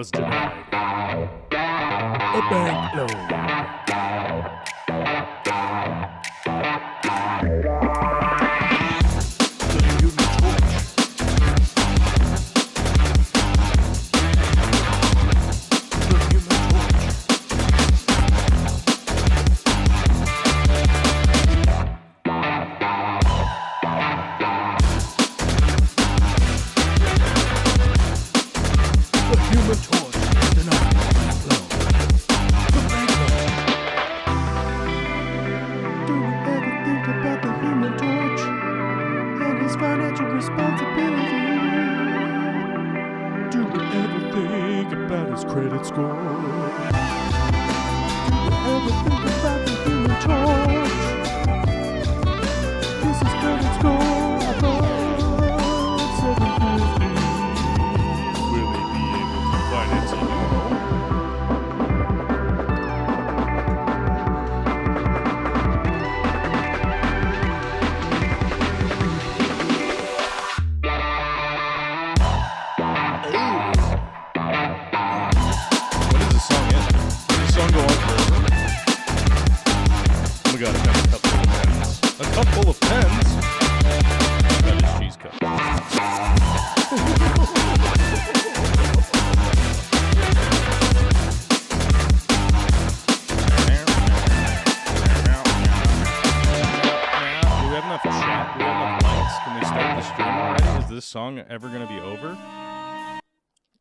was denied a bank loan. Credit score. Everything about the Human Torch. This is credit score above 750. Will they be able to finance it? Full of pens. That is cheese cup. Do we have enough chat? Do we have enough likes? Can we start the stream already? Is this song ever going to be over?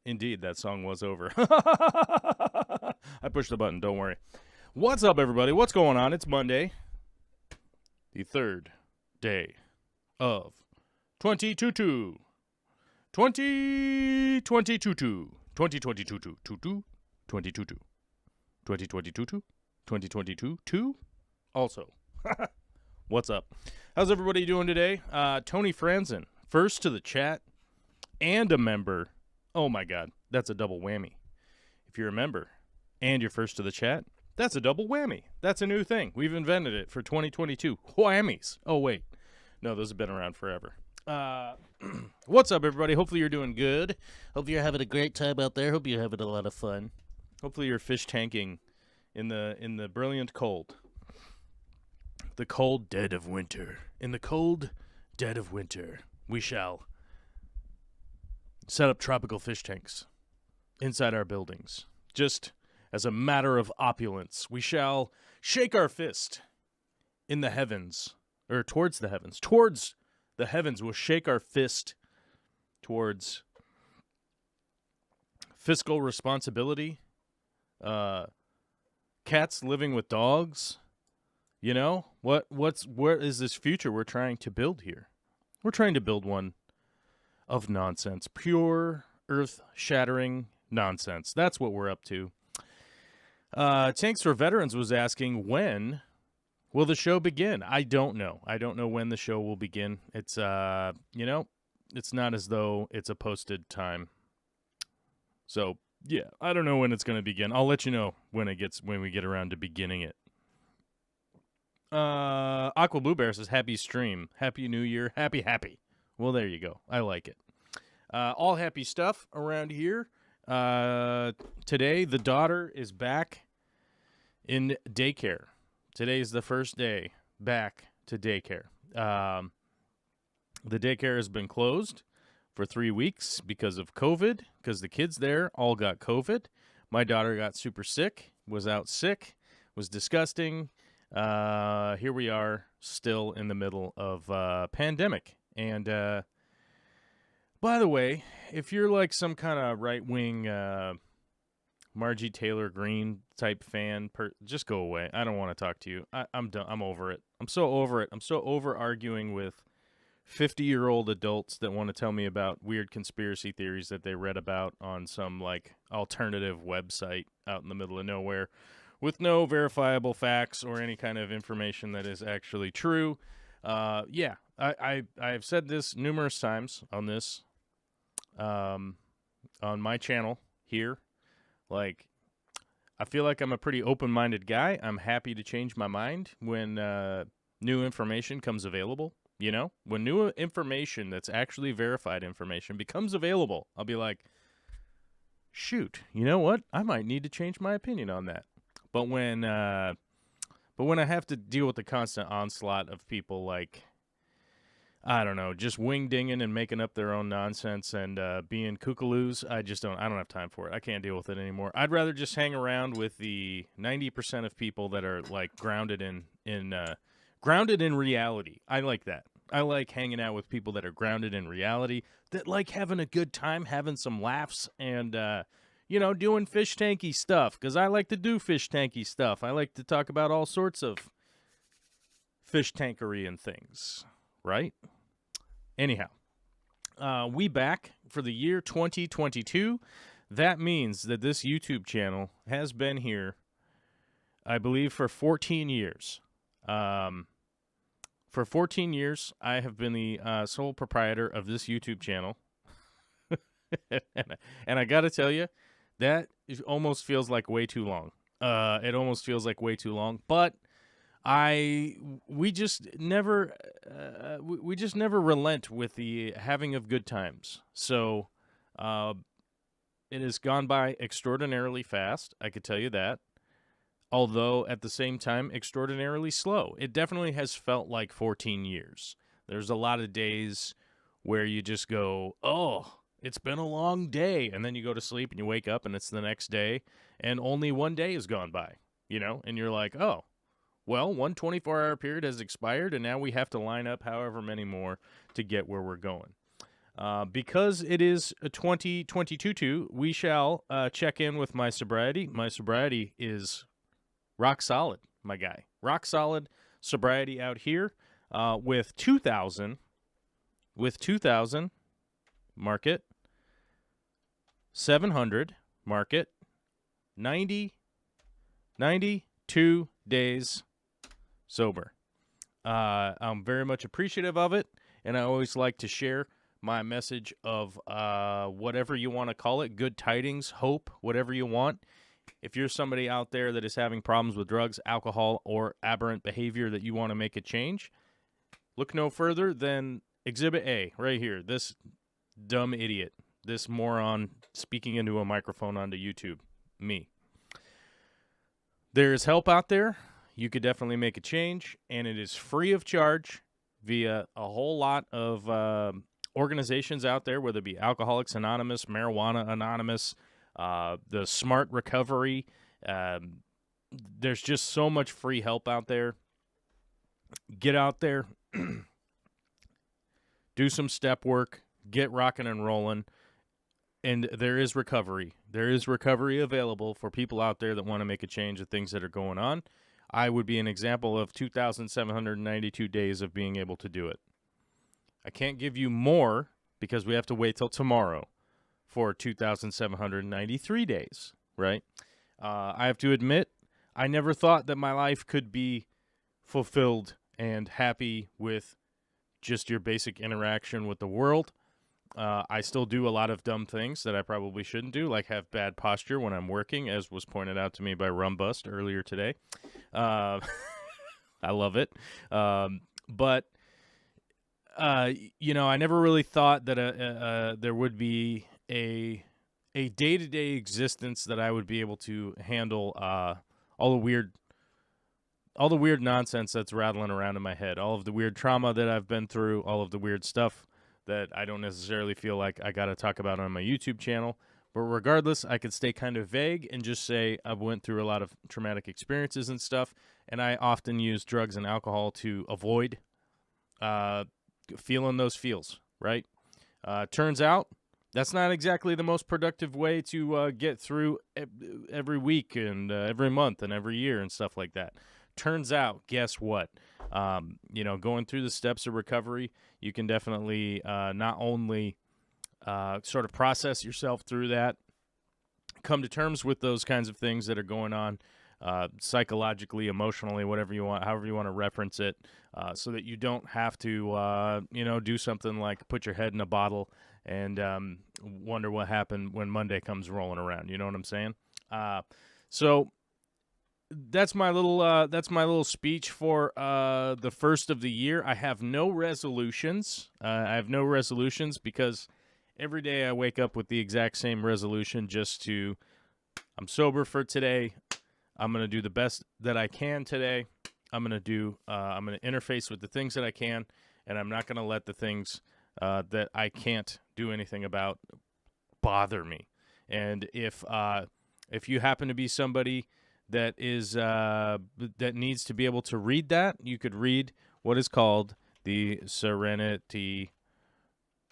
Indeed, that song was over. I pushed the button, don't worry. What's up, everybody? What's going on? It's Monday. The third day of 2022. 2022. 2022. 2022. Also. What's up? How's everybody doing today? Tony Franzen, first to the chat and a member. Oh my God, that's a double whammy. If you're a member and you're first to the chat, that's a double whammy. That's a new thing. We've invented it for 2022. Whammies. Oh, wait. No, those have been around forever. What's up, everybody? Hopefully you're doing good. Hope you're having a great time out there. Hope you're having a lot of fun. Hopefully you're fish tanking in the brilliant cold. The cold dead of winter. In the cold dead of winter, we shall set up tropical fish tanks inside our buildings. Just as a matter of opulence, we shall shake our fist in the heavens, or towards the heavens. Towards the heavens, we'll shake our fist towards fiscal responsibility, cats living with dogs. You know, what is this future we're trying to build here? We're trying to build one of nonsense, pure, earth-shattering nonsense. That's what we're up to. Tanks for Veterans was asking, when will the show begin? I don't know. I don't know when the show will begin. It's, it's not as though it's a posted time. So, yeah, I don't know when it's going to begin. I'll let you know when we get around to beginning it. Aqua Blue Bear says, happy stream. Happy New Year. Happy. Well, there you go. I like it. All happy stuff around here. Today, the daughter is back in daycare. Today is the first day back to daycare. The daycare has been closed for 3 weeks because of COVID, because the kids there all got COVID. My daughter got super sick, was out sick, was disgusting. Here we are still in the middle of pandemic. And by the way, if you're like some kind of right-wing Margie Taylor Greene type fan, just go away. I don't want to talk to you. I'm done. I'm over it. I'm so over it. I'm so over arguing with 50-year-old adults that want to tell me about weird conspiracy theories that they read about on some like alternative website out in the middle of nowhere with no verifiable facts or any kind of information that is actually true. I've said this numerous times on this, on my channel here. Like, I feel like I'm a pretty open-minded guy. I'm happy to change my mind when new information comes available. You know, when new information that's actually verified information becomes available, I'll be like, shoot, you know what? I might need to change my opinion on that. But when I have to deal with the constant onslaught of people like, I don't know, just wing-dinging and making up their own nonsense and being kookaloos, I don't have time for it. I can't deal with it anymore. I'd rather just hang around with the 90% of people that are like grounded in reality. I like that. I like hanging out with people that are grounded in reality, that like having a good time, having some laughs, and doing fish tanky stuff, because I like to do fish tanky stuff. I like to talk about all sorts of fish tankery and things, right? Anyhow, we back for the year 2022. That means that this YouTube channel has been here, I believe, for 14 years. For 14 years, I have been the sole proprietor of this YouTube channel. And I got to tell you, that almost feels like way too long. It almost feels like way too long. But we just never relent with the having of good times. So it has gone by extraordinarily fast, I could tell you that. Although, at the same time, extraordinarily slow. It definitely has felt like 14 years. There's a lot of days where you just go, oh, it's been a long day. And then you go to sleep and you wake up and it's the next day. And only one day has gone by, And you're like, oh, well, one 24-hour period has expired. And now we have to line up however many more to get where we're going. Because it is a 2022, we shall check in with my sobriety. My sobriety is rock solid, my guy. Rock solid sobriety out here with 2,000, mark it, 700, mark it, 92 days sober. I'm very much appreciative of it, and I always like to share my message of whatever you want to call it, good tidings, hope, whatever you want. If you're somebody out there that is having problems with drugs, alcohol, or aberrant behavior that you want to make a change, look no further than Exhibit A right here. This dumb idiot, this moron speaking into a microphone onto YouTube, me. There is help out there. You could definitely make a change, and it is free of charge via a whole lot of organizations out there, whether it be Alcoholics Anonymous, Marijuana Anonymous, the Smart Recovery. There's just so much free help out there. Get out there, do some step work, get rocking and rolling, and there is recovery. There is recovery available for people out there that want to make a change of things that are going on. I would be an example of 2,792 days of being able to do it. I can't give you more because we have to wait till tomorrow for 2,793 days, right? I have to admit, I never thought that my life could be fulfilled and happy with just your basic interaction with the world. I still do a lot of dumb things that I probably shouldn't do, like have bad posture when I'm working, as was pointed out to me by Rumbust earlier today. I love it. But I never really thought that there would be a day-to-day existence that I would be able to handle all the weird nonsense that's rattling around in my head, all of the weird trauma that I've been through, all of the weird stuff that I don't necessarily feel like I got to talk about on my YouTube channel. But regardless, I could stay kind of vague and just say I've went through a lot of traumatic experiences and stuff, and I often use drugs and alcohol to avoid feeling those feels, right? Turns out that's not exactly the most productive way to get through every week and every month and every year and stuff like that. Turns out, guess what? Going through the steps of recovery, you can definitely not only sort of process yourself through that, come to terms with those kinds of things that are going on psychologically, emotionally, whatever you want, however you want to reference it, so that you don't have to, do something like put your head in a bottle and wonder what happened when Monday comes rolling around. You know what I'm saying? So that's my little speech for the first of the year. I have no resolutions. Because Every day I wake up with the exact same resolution, I'm sober for today. I'm going to do the best that I can today. I'm going to interface with the things that I can, and I'm not going to let the things that I can't do anything about bother me. And if you happen to be somebody that needs to be able to read that, you could read what is called the Serenity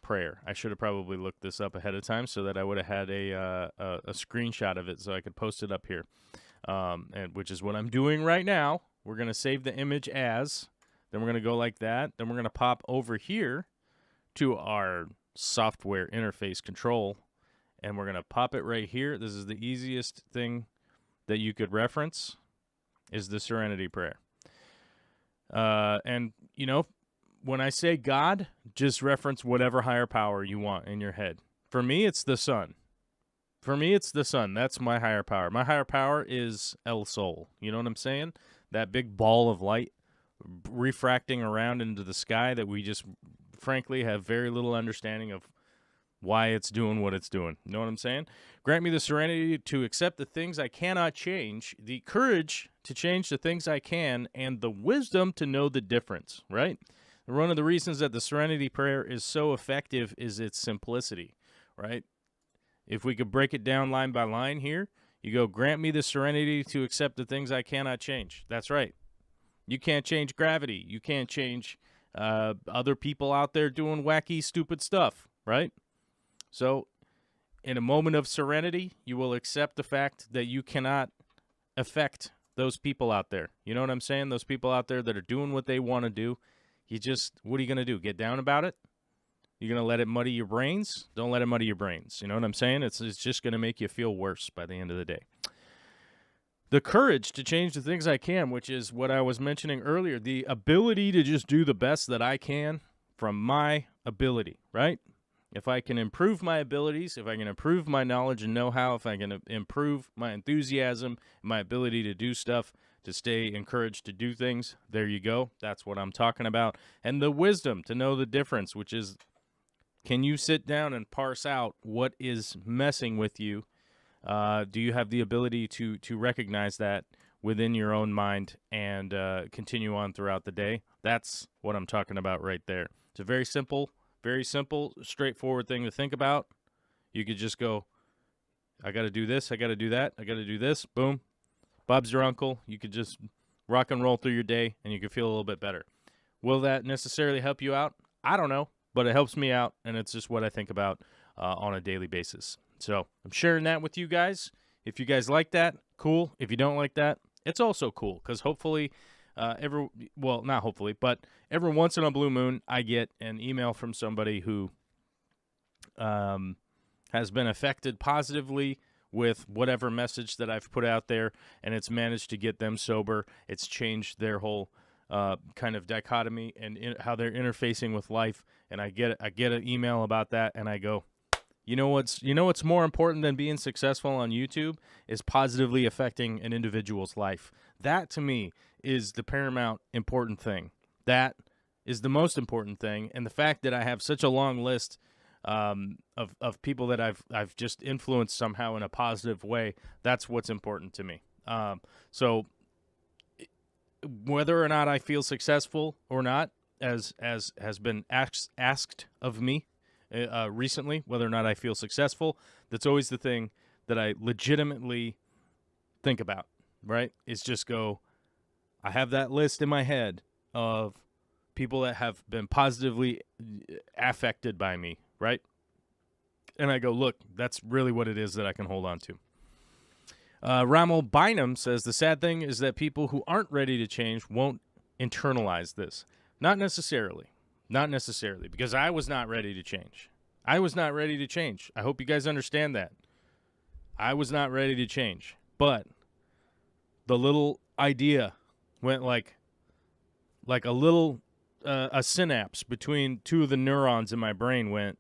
Prayer. I should have probably looked this up ahead of time so that I would have had a screenshot of it so I could post it up here, and which is what I'm doing right now. We're going to save the image as, then we're going to go like that, then we're going to pop over here to our software interface control, and we're going to pop it right here. This is the easiest thing that you could reference, is the Serenity Prayer. And, when I say God, just reference whatever higher power you want in your head. For me, it's the sun. That's my higher power. My higher power is El Sol. You know what I'm saying? That big ball of light refracting around into the sky that we just, frankly, have very little understanding of why it's doing what it's doing. You know what I'm saying? Grant me the serenity to accept the things I cannot change, the courage to change the things I can, and the wisdom to know the difference, right? One of the reasons that the Serenity Prayer is so effective is its simplicity, right? If we could break it down line by line here, you go, grant me the serenity to accept the things I cannot change. That's right. You can't change gravity. You can't change other people out there doing wacky, stupid stuff, right? So in a moment of serenity, you will accept the fact that you cannot affect those people out there. You know what I'm saying? Those people out there that are doing what they want to do. What are you going to do? Get down about it? You're going to let it muddy your brains? Don't let it muddy your brains. You know what I'm saying? It's just going to make you feel worse by the end of the day. The courage to change the things I can, which is what I was mentioning earlier, the ability to just do the best that I can from my ability, right? If I can improve my abilities, if I can improve my knowledge and know-how, if I can improve my enthusiasm, my ability to do stuff, to stay encouraged to do things, there you go. That's what I'm talking about. And the wisdom to know the difference, which is, can you sit down and parse out what is messing with you? Do you have the ability to recognize that within your own mind and continue on throughout the day? That's what I'm talking about right there. It's a very simple, straightforward thing to think about. You could just go, I got to do this, I got to do that, I got to do this, boom. Bob's your uncle. You could just rock and roll through your day, and you could feel a little bit better. Will that necessarily help you out? I don't know, but it helps me out, and it's just what I think about on a daily basis. So I'm sharing that with you guys. If you guys like that, cool. If you don't like that, it's also cool, because hopefully, every once in a blue moon, I get an email from somebody who has been affected positively with whatever message that I've put out there, and it's managed to get them sober. It's changed their whole kind of dichotomy and how they're interfacing with life. And I get an email about that, and I go, you know what's more important than being successful on YouTube is positively affecting an individual's life. That to me is the paramount important thing. That is the most important thing, and the fact that I have such a long list of people that I've just influenced somehow in a positive way, that's what's important to me. So whether or not I feel successful or not, as has been asked of me recently, whether or not I feel successful, that's always the thing that I legitimately think about, right? Is just go, I have that list in my head of people that have been positively affected by me, right? And I go, look, that's really what it is that I can hold on to. Rommel Bynum says, the sad thing is that people who aren't ready to change won't internalize this. Not necessarily, because I was not ready to change. I hope you guys understand that. I was not ready to change, but the little idea went like a little a synapse between two of the neurons in my brain went,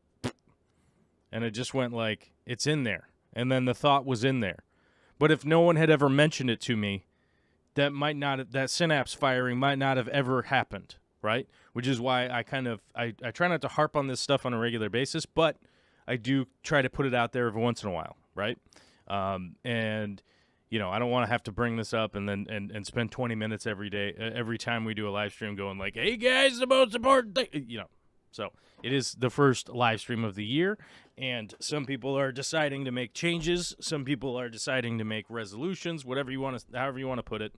and it just went like, it's in there. And then the thought was in there. But if no one had ever mentioned it to me, that synapse firing might not have ever happened, right? Which is why I try not to harp on this stuff on a regular basis, but I do try to put it out there every once in a while, right? And I don't want to have to bring this up and then and spend 20 minutes every day, every time we do a live stream, going like, "Hey guys, the most important thing," So it is the first live stream of the year, and some people are deciding to make changes. Some people are deciding to make resolutions, however you want to put it.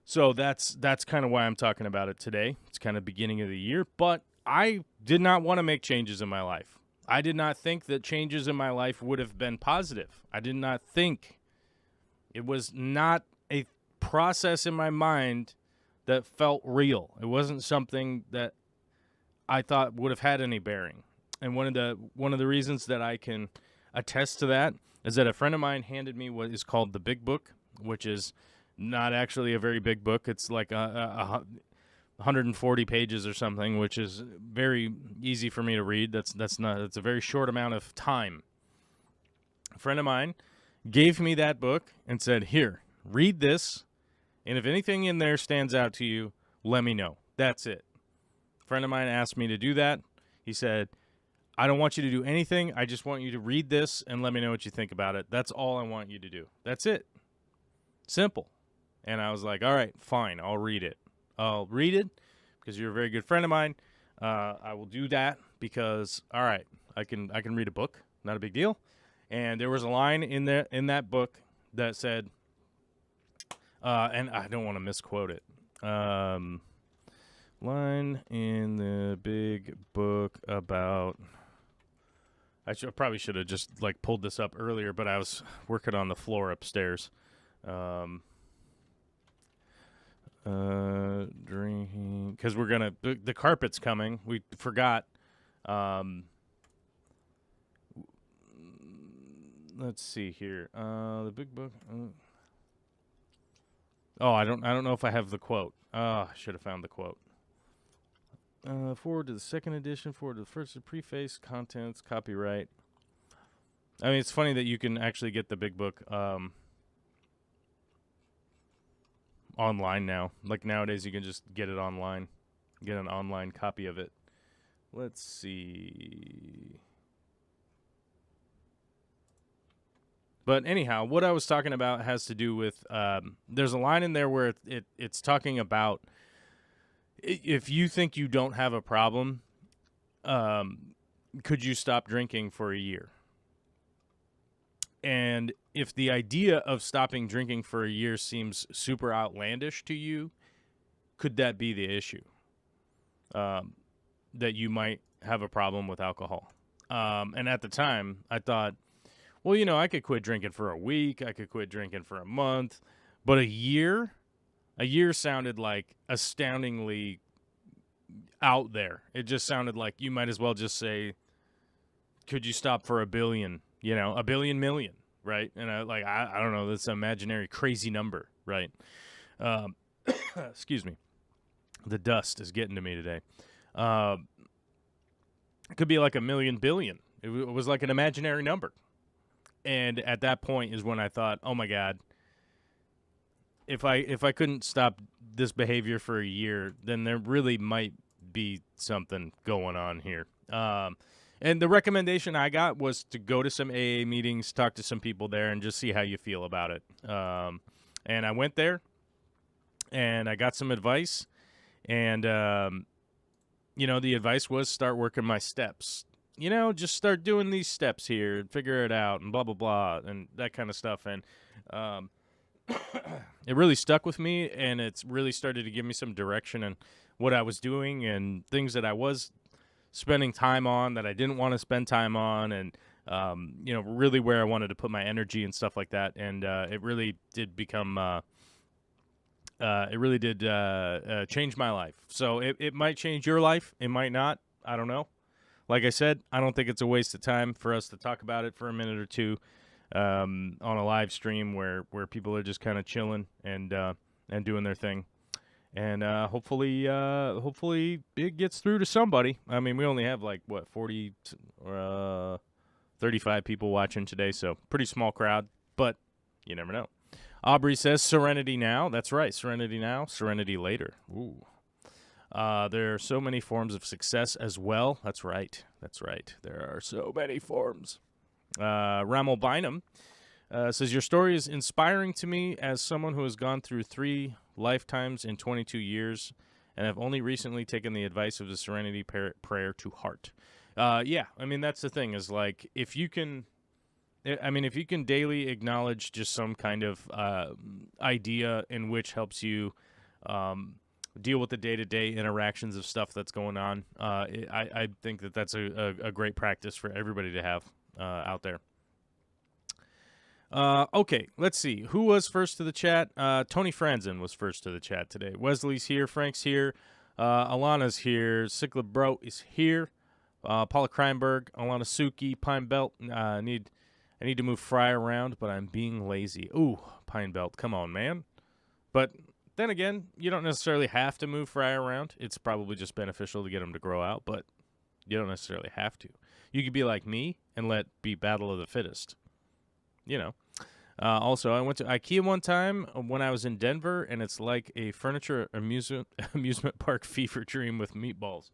So that's kind of why I'm talking about it today. It's kind of beginning of the year, but I did not want to make changes in my life. I did not think that changes in my life would have been positive. I did not think. It was not a process in my mind that felt real. It wasn't something that I thought would have had any bearing. And one of the reasons that I can attest to that is that a friend of mine handed me what is called the Big Book, which is not actually a very big book. It's like a 140 pages or something, which is very easy for me to read. It's a very short amount of time. A friend of mine gave me that book and said, "Here, read this, and if anything in there stands out to you, let me know." That's it. A friend of mine asked me to do that. He said, "I don't want you to do anything. I just want you to read this and let me know what you think about it. That's all I want you to do. That's it. Simple." And I was like, "All right, fine. I'll read it. I'll read it because you're a very good friend of mine. I will do that because, all right, I can read a book. Not a big deal." And there was a line in that book that said, and I don't want to misquote it. Line in the Big Book about. Probably should have just pulled this up earlier, but I was working on the floor upstairs. Drinking, because we're gonna the carpet's coming. We forgot. Let's see here. The Big Book. I don't know if I have the quote. I should have found the quote. Forward to the second edition. Forward to the first. Preface. Contents. Copyright. I mean, it's funny that you can actually get the Big Book online now. Like nowadays, you can just get it online. Get an online copy of it. Let's see. But anyhow, what I was talking about has to do with there's a line in there where it's talking about if you think you don't have a problem, could you stop drinking for a year? And if the idea of stopping drinking for a year seems super outlandish to you, could that be the issue? That you might have a problem with alcohol. And at the time, I thought, well, I could quit drinking for a week. I could quit drinking for a month. But a year sounded like astoundingly out there. It just sounded like you might as well just say, could you stop for a billion? A billion million, right? And I don't know, that's an imaginary crazy number, right? Excuse me. The dust is getting to me today. It could be like a million billion. It was like an imaginary number. And at that point is when I thought, oh my God, if I couldn't stop this behavior for a year, then there really might be something going on here. And the recommendation I got was to go to some AA meetings, talk to some people there, and just see how you feel about it. And I went there, and I got some advice. And, the advice was start working my steps. Just start doing these steps here and figure it out and blah, blah, blah, and that kind of stuff. And it really stuck with me, and it's really started to give me some direction in what I was doing and things that I was spending time on that I didn't want to spend time on, and really where I wanted to put my energy and stuff like that. And it really did become change my life. So it might change your life. It might not. I don't know. Like I said, I don't think it's a waste of time for us to talk about it for a minute or two on a live stream where people are just kind of chilling and doing their thing. And hopefully it gets through to somebody. I mean, we only have 35 people watching today, so pretty small crowd, but you never know. Aubrey says Serenity now. That's right, Serenity now, Serenity later. Ooh. There are so many forms of success as well. That's right. There are so many forms. Ramel Bynum says, your story is inspiring to me as someone who has gone through 3 lifetimes in 22 years and have only recently taken the advice of the Serenity Prayer to heart. Yeah, I mean, that's the thing is like if you can daily acknowledge just some kind of idea in which helps you deal with the day-to-day interactions of stuff that's going on, I think that's a great practice for everybody to have out there. Okay, let's see. Who was first to the chat? Tony Franzen was first to the chat today. Wesley's here. Frank's here. Alana's here. Sikla Bro is here. Paula Kreinberg, Alana Suki, Pine Belt. I need to move Fry around, but I'm being lazy. Ooh, Pine Belt. Come on, man. But then again, you don't necessarily have to move Fry around. It's probably just beneficial to get him to grow out, but you don't necessarily have to. You could be like me and let be battle of the fittest. You know. Also, I went to IKEA one time when I was in Denver, and it's like a furniture amusement park fever dream with meatballs.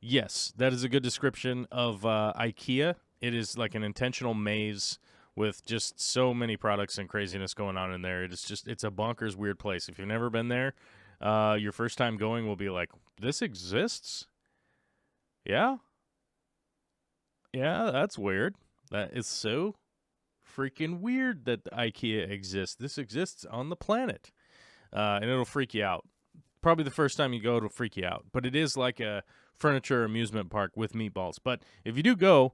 Yes, that is a good description of IKEA. It is like an intentional maze with just so many products and craziness going on in there. It's a bonkers weird place. If you've never been there, your first time going will be like, this exists? Yeah? Yeah, that's weird. That is so freaking weird that IKEA exists. This exists on the planet. And it'll freak you out. Probably the first time you go, it'll freak you out. But it is like a furniture amusement park with meatballs. But if you do go,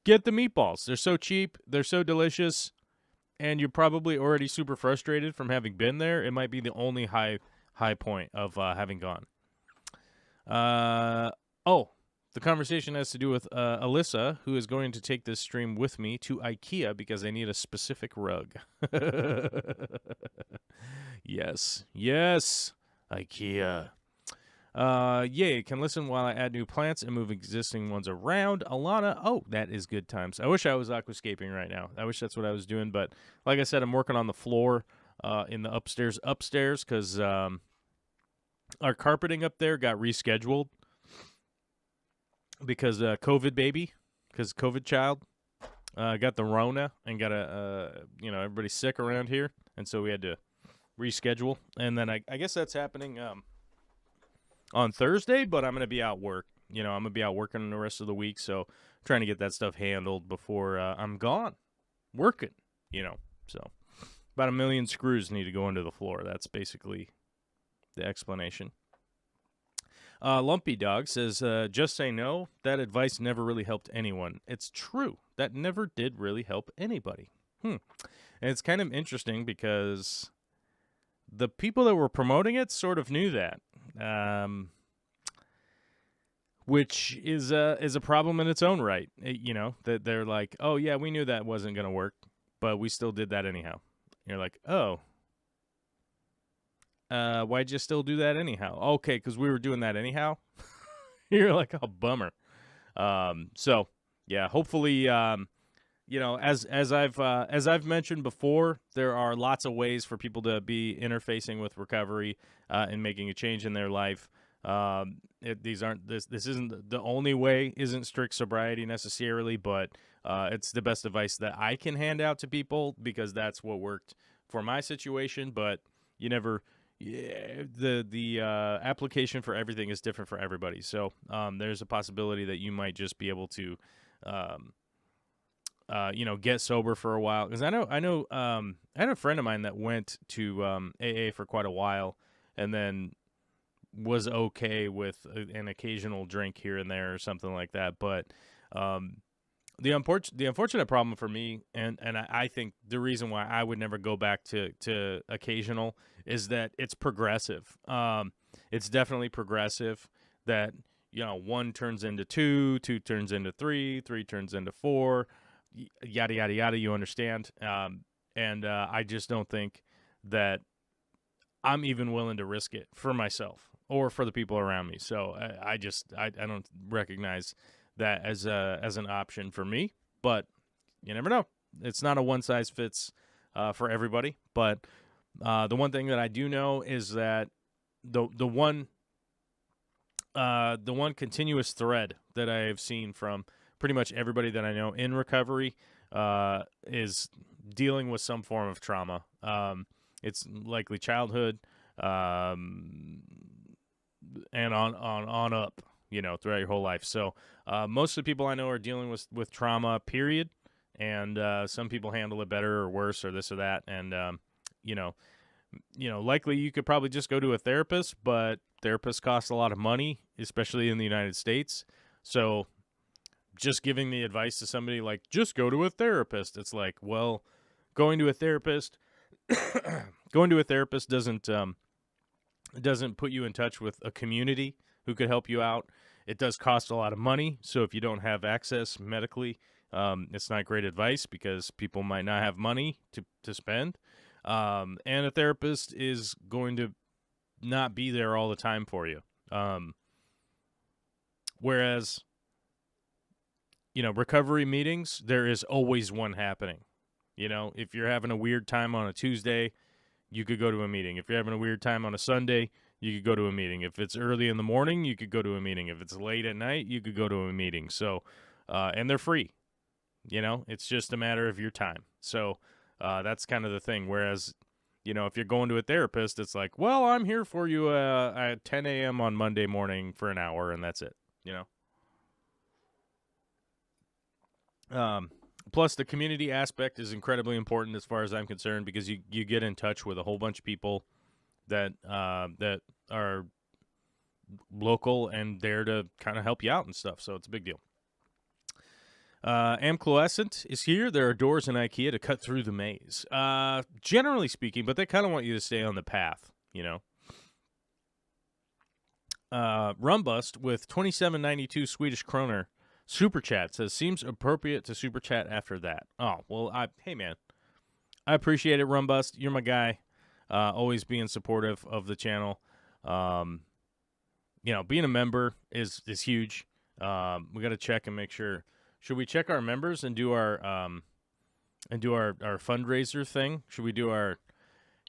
get the meatballs. They're so cheap. They're so delicious. And you're probably already super frustrated from having been there. It might be the only high point of having gone. The conversation has to do with Alyssa, who is going to take this stream with me to IKEA because they need a specific rug. Yes, IKEA. Yay, can listen while I add new plants and move existing ones around. Alana, oh, that is good times. I wish I was aquascaping right now. I wish that's what I was doing, but like I said, I'm working on the floor in the upstairs because our carpeting up there got rescheduled because COVID child got the Rona and got everybody sick around here, and so we had to reschedule. And then I guess that's happening on Thursday, but I'm going to be out work. I'm going to be out working the rest of the week, so I'm trying to get that stuff handled before I'm gone working, So about 1 million screws need to go into the floor. That's basically the explanation. Lumpy Dog says, just say no. That advice never really helped anyone. It's true. That never did really help anybody. And it's kind of interesting because the people that were promoting it sort of knew that, which is a problem in its own right. That they're like, oh, yeah, we knew that wasn't going to work, but we still did that anyhow. And you're like, oh. Why'd you still do that anyhow? Okay, because we were doing that anyhow. You're like, oh, bummer. So yeah, hopefully, as I've mentioned before, there are lots of ways for people to be interfacing with recovery and making a change in their life. This isn't the only way. Isn't strict sobriety necessarily, but it's the best advice that I can hand out to people because that's what worked for my situation. But you never. Yeah, the application for everything is different for everybody. So there's a possibility that you might just be able to, get sober for a while. Because I had a friend of mine that went to AA for quite a while, and then was okay with an occasional drink here and there or something like that. But the unfortunate problem for me, and I think the reason why I would never go back to occasional is that it's progressive. It's definitely progressive that, 1 turns into 2, 2 turns into 3, 3 turns into 4, yada, yada, yada, you understand? And I just don't think that I'm even willing to risk it for myself or for the people around me. So I don't recognize that as an option for me, but you never know. It's not a one size fits for everybody, but the one thing that I do know is that the one continuous thread that I have seen from pretty much everybody that I know in recovery is dealing with some form of trauma. It's likely childhood, and on up, throughout your whole life. So most of the people I know are dealing with trauma, period. And some people handle it better or worse or this or that. And, likely you could probably just go to a therapist, but therapists cost a lot of money, especially in the United States. So just giving the advice to somebody like, just go to a therapist. It's like, well, going to a therapist doesn't put you in touch with a community who could help you out. It does cost a lot of money. So if you don't have access medically, it's not great advice because people might not have money to spend. And a therapist is going to not be there all the time for you. Whereas, recovery meetings, there is always one happening. If you're having a weird time on a Tuesday, you could go to a meeting. If you're having a weird time on a Sunday, you could go to a meeting. If it's early in the morning, you could go to a meeting. If it's late at night, you could go to a meeting. So, and they're free. It's just a matter of your time. So that's kind of the thing. Whereas, if you're going to a therapist, it's like, well, I'm here for you at 10 a.m. on Monday morning for an hour, and that's it, Plus, the community aspect is incredibly important as far as I'm concerned because you get in touch with a whole bunch of people that are local and there to kind of help you out and stuff. So it's a big deal. Amcloescent is here. There are doors in IKEA to cut through the maze. Generally speaking, but they kind of want you to stay on the path, Rumbust with 27.92 Swedish kroner super chat says, seems appropriate to super chat after that. Oh, well, hey, man. I appreciate it, Rumbust. You're my guy. Always being supportive of the channel. Being a member is huge. We got to check and make sure. Should we check our members and do our fundraiser thing? Should we do our,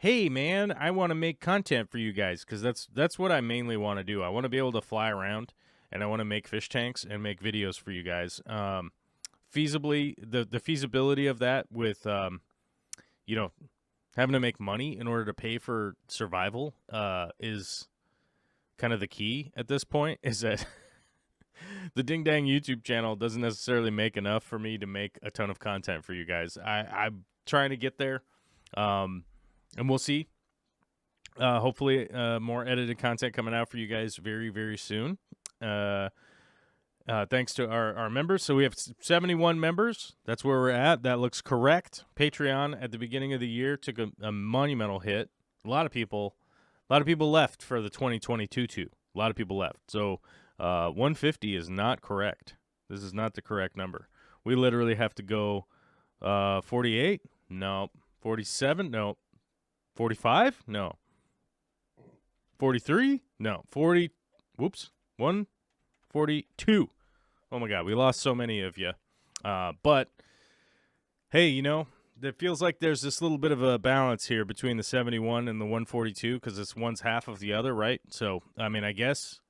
hey, man, I want to make content for you guys because that's what I mainly want to do. I want to be able to fly around, and I want to make fish tanks and make videos for you guys. Feasibly, the feasibility of that with, having to make money in order to pay for survival is kind of the key at this point, is that the Ding Dang YouTube channel doesn't necessarily make enough for me to make a ton of content for you guys. I'm trying to get there, and we'll see. Hopefully, more edited content coming out for you guys very, very soon. Thanks to our members. So we have 71 members. That's where we're at. That looks correct. Patreon at the beginning of the year took a monumental hit. A lot of people left for the 2022 too. A lot of people left. So 150 is not correct. This is not the correct number. We literally have to go 48? No. 47? No. 45? No. 43? No. 40. Whoops. 142. Oh my God, we lost so many of you. But hey, it feels like there's this little bit of a balance here between the 71 and the 142 because it's one's half of the other, right? So, I guess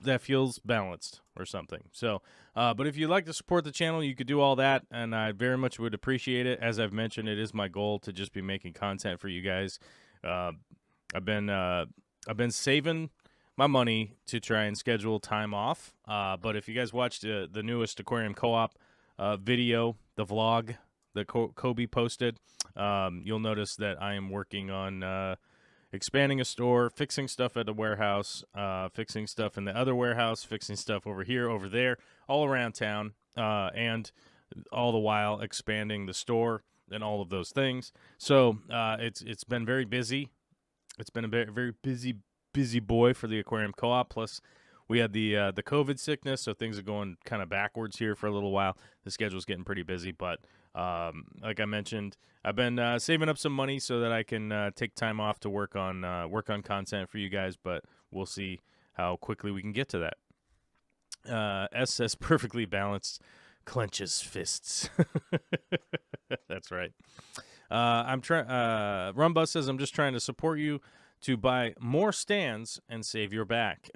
that feels balanced or something. So, but if you'd like to support the channel, you could do all that, and I very much would appreciate it. As I've mentioned, it is my goal to just be making content for you guys. I've been saving my money to try and schedule time off. But if you guys watched the newest Aquarium Co-op video, the vlog that Kobe posted, you'll notice that I am working on expanding a store, fixing stuff at the warehouse, fixing stuff in the other warehouse, fixing stuff over here, over there, all around town, and all the while expanding the store and all of those things. So it's been very busy. It's been a very, very busy boy for the Aquarium Co-op. Plus, we had the COVID sickness, so things are going kind of backwards here for a little while. The schedule's getting pretty busy, but like I mentioned, I've been saving up some money so that I can take time off to work on content for you guys. But we'll see how quickly we can get to that. S says perfectly balanced, clenches fists. That's right. Rumbus says I'm just trying to support you to buy more stands and save your back.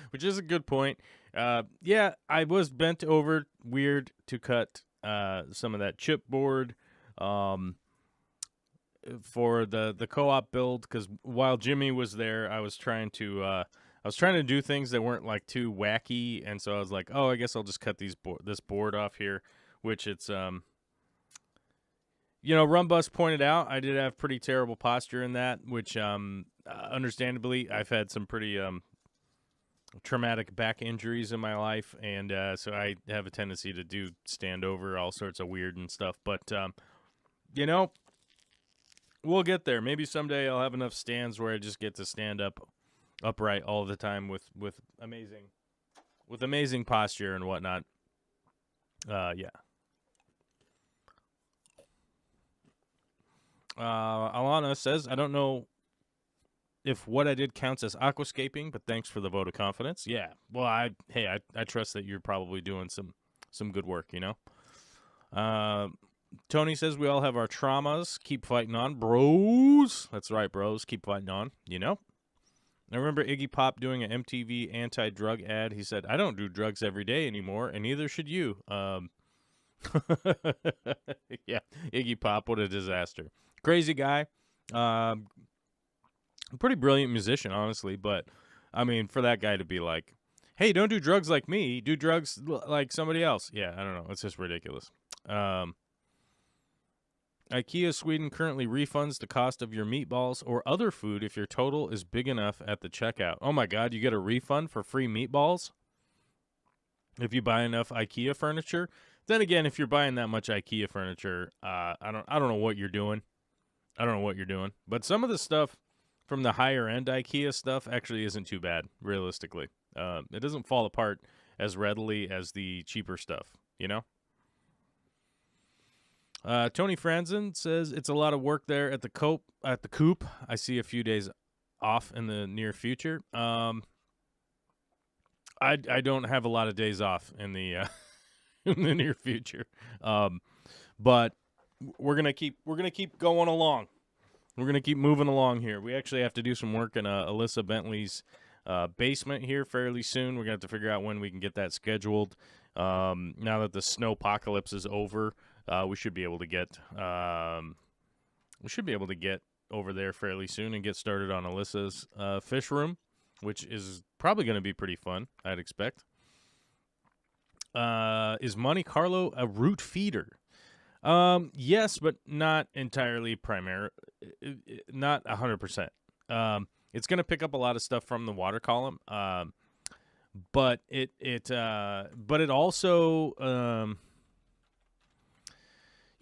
Which is a good point. Yeah, I was bent over weird to cut some of that chipboard for the co-op build, because while Jimmy was there, I was trying to do things that weren't like too wacky, and so I was like, oh, I guess I'll just cut this board off here, which it's Rumbus pointed out I did have pretty terrible posture in that, which understandably I've had some pretty traumatic back injuries in my life, and so I have a tendency to do stand over all sorts of weird and stuff, but we'll get there. Maybe someday I'll have enough stands where I just get to stand upright all the time with amazing posture and whatnot. Yeah. Alana says, I don't know if what I did counts as aquascaping, but thanks for the vote of confidence. Yeah. Well, I trust that you're probably doing some good work, Tony says we all have our traumas. Keep fighting on, bros. That's right, bros. Keep fighting on, I remember Iggy Pop doing an MTV anti-drug ad. He said, I don't do drugs every day anymore, and neither should you. Yeah, Iggy Pop, what a disaster. Crazy guy. Pretty brilliant musician, honestly, but, I mean, for that guy to be like, hey, don't do drugs like me, do drugs like somebody else. Yeah, I don't know. It's just ridiculous. IKEA Sweden currently refunds the cost of your meatballs or other food if your total is big enough at the checkout. Oh my God, you get a refund for free meatballs if you buy enough IKEA furniture. Then again, if you're buying that much IKEA furniture, I don't know what you're doing. But some of the stuff from the higher end IKEA stuff actually isn't too bad, realistically. It doesn't fall apart as readily as the cheaper stuff, Tony Franzen says it's a lot of work there at the coop. I see a few days off in the near future. I don't have a lot of days off in the in the near future. But we're gonna keep going along. We're gonna keep moving along here. We actually have to do some work in Alyssa Bentley's basement here fairly soon. We're gonna have to figure out when we can get that scheduled. Now that the snowpocalypse is over. We should be able to get over there fairly soon and get started on Alyssa's fish room, which is probably going to be pretty fun, I'd expect. Is Monte Carlo a root feeder? Yes, but not entirely not 100%. It's going to pick up a lot of stuff from the water column, but it also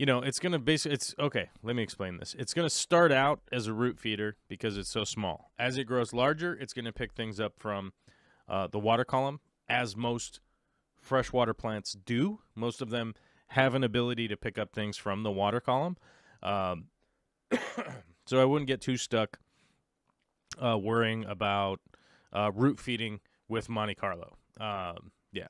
it's going to okay, let me explain this. It's going to start out as a root feeder because it's so small. As it grows larger, it's going to pick things up from the water column, as most freshwater plants do. Most of them have an ability to pick up things from the water column. So I wouldn't get too stuck worrying about root feeding with Monte Carlo. Yeah.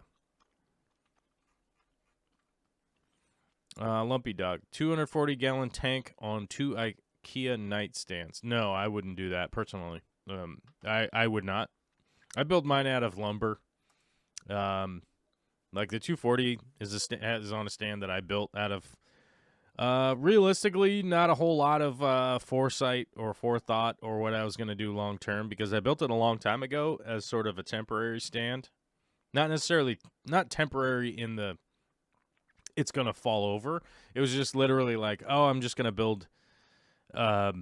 Lumpy Dog, 240-gallon tank on 2 IKEA nightstands. No, I wouldn't do that personally. I would not. I build mine out of lumber. Like the 240 is on a stand that I built out of. Realistically, not a whole lot of foresight or forethought or what I was going to do long term, because I built it a long time ago as sort of a temporary stand. Not temporary in the it's going to fall over. It was just literally like, oh, I'm just going to build a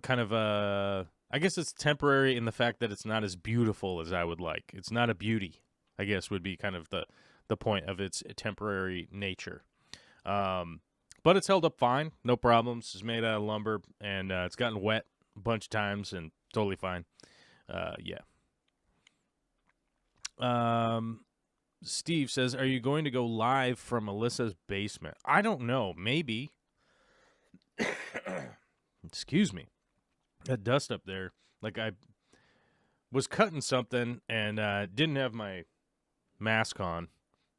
kind of I guess it's temporary in the fact that it's not as beautiful as I would like. It's not a beauty, I guess, would be kind of the point of its temporary nature. But it's held up fine. No problems. It's made out of lumber, and it's gotten wet a bunch of times and totally fine. Yeah. Steve says, are you going to go live from Alyssa's basement? I don't know. Maybe. Excuse me. That dust up there. Like I was cutting something and didn't have my mask on.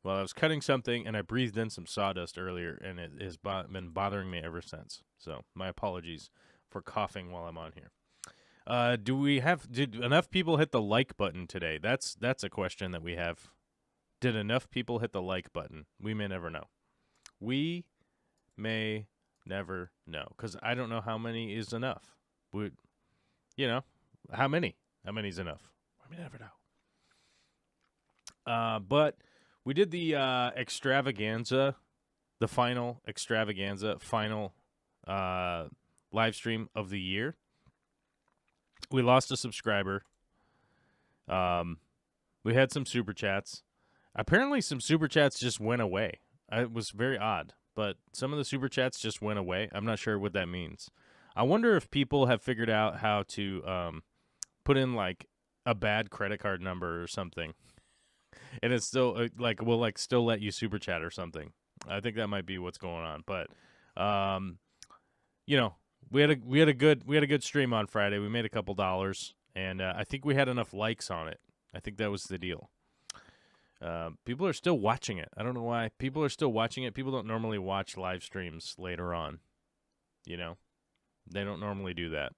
Well, I was cutting something, and I breathed in some sawdust earlier, and it has been bothering me ever since. So my apologies for coughing while I'm on here. Did enough people hit the like button today? That's a question that we have. Did enough people hit the like button? We may never know. We may never know, because I don't know how many is enough. How many? How many is enough? We may never know. But we did the extravaganza, the final extravaganza, final live stream of the year. We lost a subscriber. We had some super chats. Apparently, some super chats just went away. It was very odd, but some of the super chats just went away. I'm not sure what that means. I wonder if people have figured out how to put in like a bad credit card number or something, and it's still will still let you super chat or something. I think that might be what's going on. But we had a good stream on Friday. We made a couple dollars, and I think we had enough likes on it. I think that was the deal. People are still watching it. I don't know why people are still watching it. People don't normally watch live streams later on. They don't normally do that.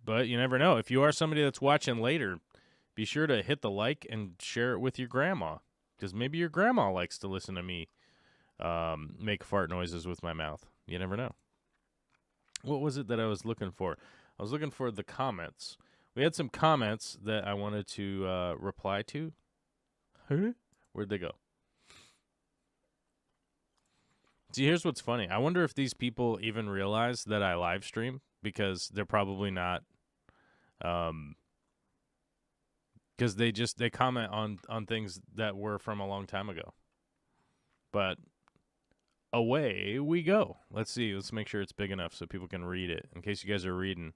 But you never know. If you are somebody that's watching later, be sure to hit the like and share it with your grandma, because maybe your grandma likes to listen to me make fart noises with my mouth. You never know. What was it that I was looking for? I was looking for the comments. We had some comments that I wanted to reply to. Where'd they go? See, here's what's funny. I wonder if these people even realize that I live stream, because they're probably not. Because they comment on things that were from a long time ago. But away we go. Let's see. Let's make sure it's big enough so people can read it, in case you guys are reading.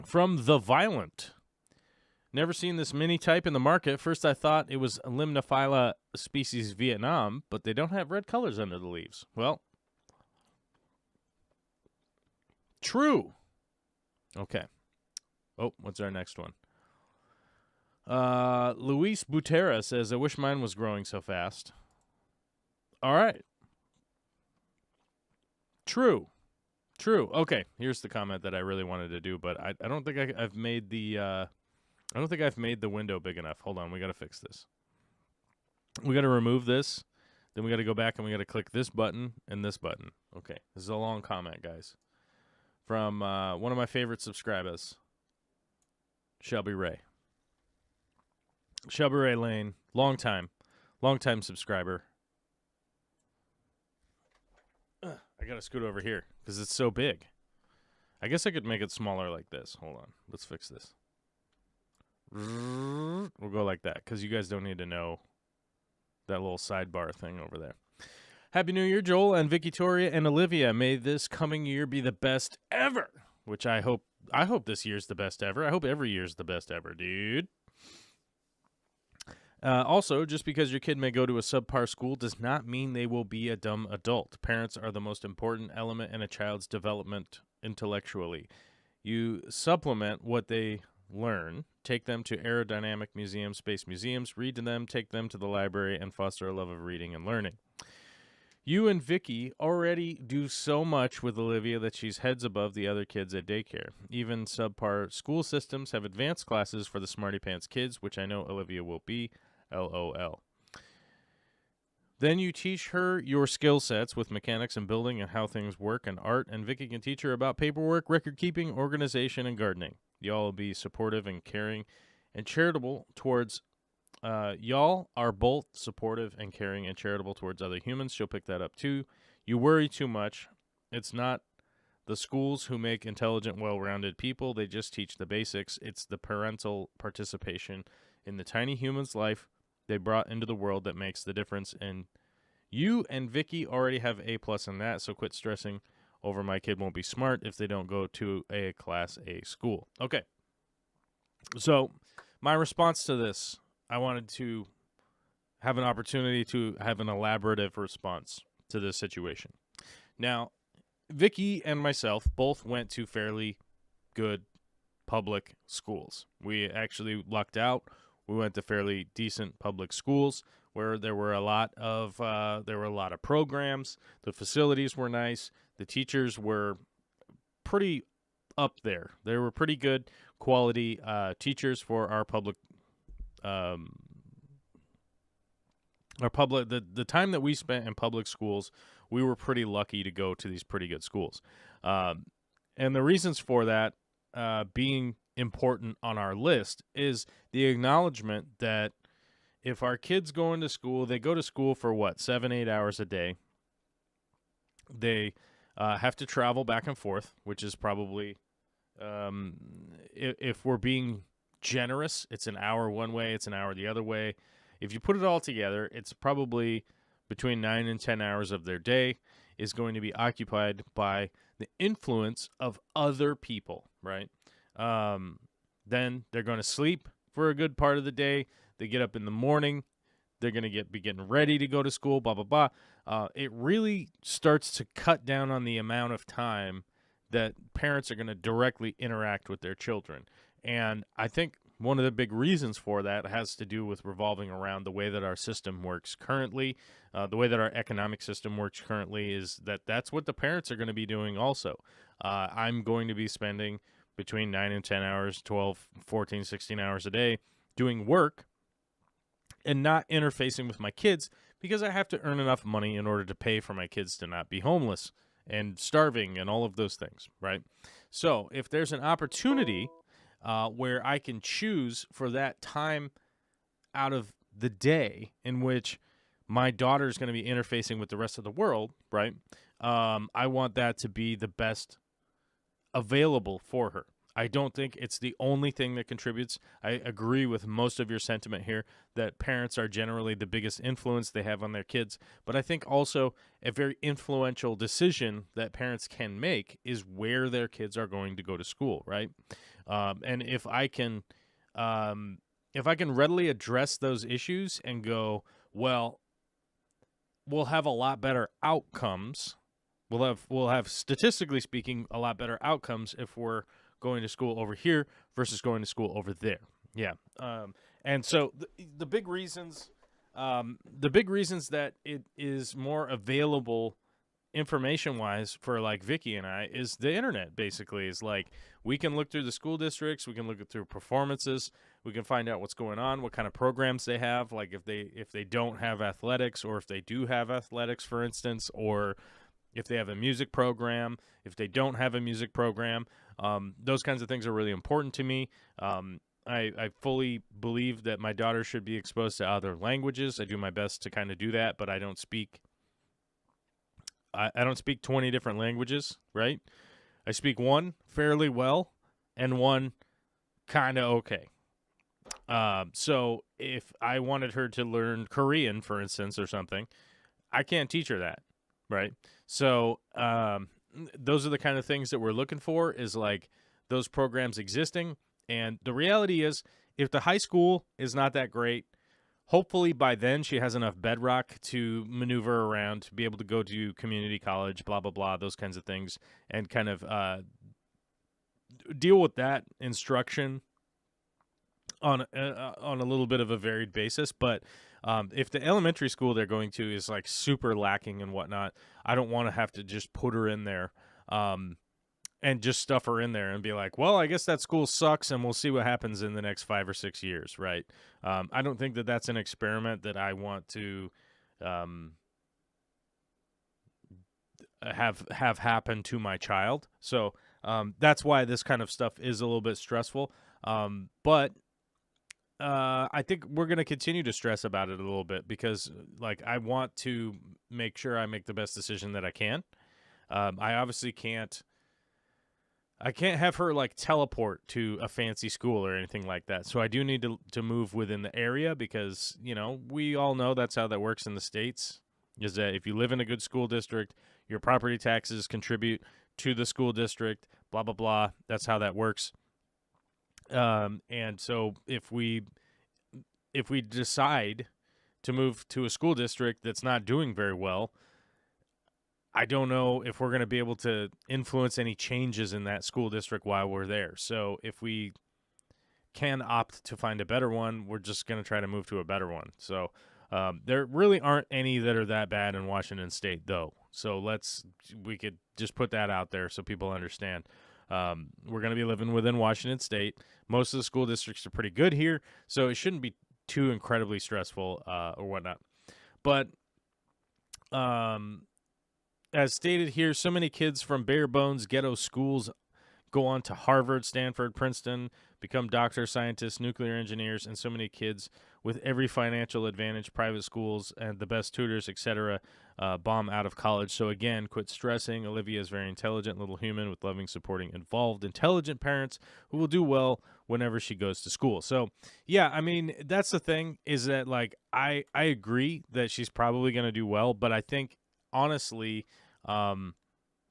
From The Violent. Never seen this mini type in the market. First I thought it was Limnophylla species Vietnam, but they don't have red colors under the leaves. Well, true. Okay. Oh, what's our next one? Luis Butera says, I wish mine was growing so fast. All right. True. Okay, here's the comment that I really wanted to do, but I don't think I've made the I don't think I've made the window big enough. Hold on, we got to fix this. We got to remove this, then we got to go back and we got to click this button and this button. Okay, this is a long comment, guys, from one of my favorite subscribers, Shelby Ray. Shelby Ray Lane, long time subscriber. I got to scoot over here because it's so big. I guess I could make it smaller like this. Hold on. Let's fix this. We'll go like that because you guys don't need to know that little sidebar thing over there. Happy New Year, Joel and Victoria and Olivia. May this coming year be the best ever, which I hope this year's the best ever. I hope every year's the best ever, dude. Also, just because your kid may go to a subpar school does not mean they will be a dumb adult. Parents are the most important element in a child's development intellectually. You supplement what they learn, take them to aerodynamic museums, space museums, read to them, take them to the library, and foster a love of reading and learning. You and Vicky already do so much with Olivia that she's heads above the other kids at daycare. Even subpar school systems have advanced classes for the smarty pants kids, which I know Olivia will be. LOL. Then you teach her your skill sets with mechanics and building and how things work and art, and Vicky can teach her about paperwork, record keeping, organization, and gardening. Y'all will be supportive and caring and charitable towards y'all are both supportive and caring and charitable towards other humans. She'll pick that up too. You worry too much. It's not the schools who make intelligent, well-rounded people. They just teach the basics. It's the parental participation in the tiny human's life they brought into the world that makes the difference. And you and Vicky already have A+ in that, so quit stressing over my kid won't be smart if they don't go to a Class A school. Okay. So my response to this, I wanted to have an opportunity to have an elaborative response to this situation. Now, Vicky and myself both went to fairly good public schools. We actually lucked out We went to fairly decent public schools where there were a lot of programs. The facilities were nice. The teachers were pretty up there. They were pretty good quality teachers for our public. The time that we spent in public schools, we were pretty lucky to go to these pretty good schools. And the reasons for that being important on our list is the acknowledgement that if our kids go into school, they go to school for 7-8 hours a day. They have to travel back and forth, which is probably, if we're being generous, it's an hour one way, it's an hour the other way. If you put it all together, it's probably between 9 and 10 hours of their day is going to be occupied by the influence of other people, right? Then they're going to sleep for a good part of the day. They get up in the morning. They're going to be getting ready to go to school, blah, blah, blah. It really starts to cut down on the amount of time that parents are going to directly interact with their children. And I think one of the big reasons for that has to do with revolving around the way that our system works currently. The way that our economic system works currently is that's what the parents are going to be doing also. I'm going to be spending between 9 and 10 hours, 12, 14, 16 hours a day doing work and not interfacing with my kids because I have to earn enough money in order to pay for my kids to not be homeless and starving and all of those things, right? So if there's an opportunity where I can choose for that time out of the day in which my daughter is going to be interfacing with the rest of the world, right? I want that to be the best available for her. I don't think it's the only thing that contributes. I agree with most of your sentiment here that parents are generally the biggest influence they have on their kids. But I think also a very influential decision that parents can make is where their kids are going to go to school, right? And if I can readily address those issues and go, well, we'll have a lot better outcomes. We'll have statistically speaking a lot better outcomes if we're going to school over here versus going to school over there. Yeah. And so the big reasons that it is more available information-wise for like Vicky and I is the internet. Basically, is like we can look through the school districts, we can look through performances, we can find out what's going on, what kind of programs they have, like if they don't have athletics, or if they do have athletics, for instance, or if they have a music program, if they don't have a music program. Those kinds of things are really important to me. I fully believe that my daughter should be exposed to other languages. I do my best to kind of do that, but I don't speak 20 different languages, right? I speak one fairly well and one kind of okay. So if I wanted her to learn Korean, for instance, or something, I can't teach her that, right? So those are the kind of things that we're looking for, is like those programs existing. And the reality is, if the high school is not that great, hopefully by then she has enough bedrock to maneuver around, to be able to go to community college, blah, blah, blah, those kinds of things, and kind of deal with that instruction on a little bit of a varied basis. But if the elementary school they're going to is like super lacking and whatnot, I don't want to have to just put her in there and just stuff her in there and be like, well, I guess that school sucks and we'll see what happens in the next 5 or 6 years, right? I don't think that that's an experiment that I want to have happen to my child. So that's why this kind of stuff is a little bit stressful. But I think we're going to continue to stress about it a little bit because, like, I want to make sure I make the best decision that I can. I obviously can't have her, like, teleport to a fancy school or anything like that. So I do need to move within the area because, you know, we all know that's how that works in the States, is that if you live in a good school district, your property taxes contribute to the school district, blah, blah, blah. That's how that works. And so if we decide to move to a school district that's not doing very well, I don't know if we're going to be able to influence any changes in that school district while we're there. So if we can opt to find a better one, we're just going to try to move to a better one. So there really aren't any that are that bad in Washington State, though. So we could just put that out there so people understand. We're going to be living within Washington State. Most of the school districts are pretty good here, so it shouldn't be too incredibly stressful or whatnot. But as stated here, so many kids from bare bones ghetto schools go on to Harvard, Stanford, Princeton, become doctors, scientists, nuclear engineers, and so many kids with every financial advantage, private schools, and the best tutors, etc., bomb out of college. So again, quit stressing. Olivia is very intelligent, little human with loving, supporting, involved, intelligent parents who will do well whenever she goes to school. So yeah, I mean, that's the thing, is that like I agree that she's probably going to do well, but I think honestly,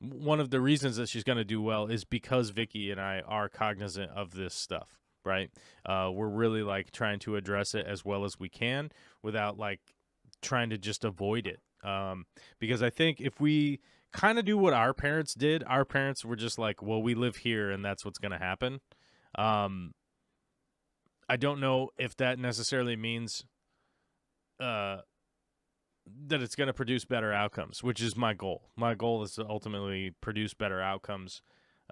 one of the reasons that she's going to do well is because Vicky and I are cognizant of this stuff, right? We're really like trying to address it as well as we can without like trying to just avoid it. Because I think if we kind of do what our parents did, our parents were just like, well, we live here and that's what's going to happen. I don't know if that necessarily means that it's going to produce better outcomes, which is my goal. My goal is to ultimately produce better outcomes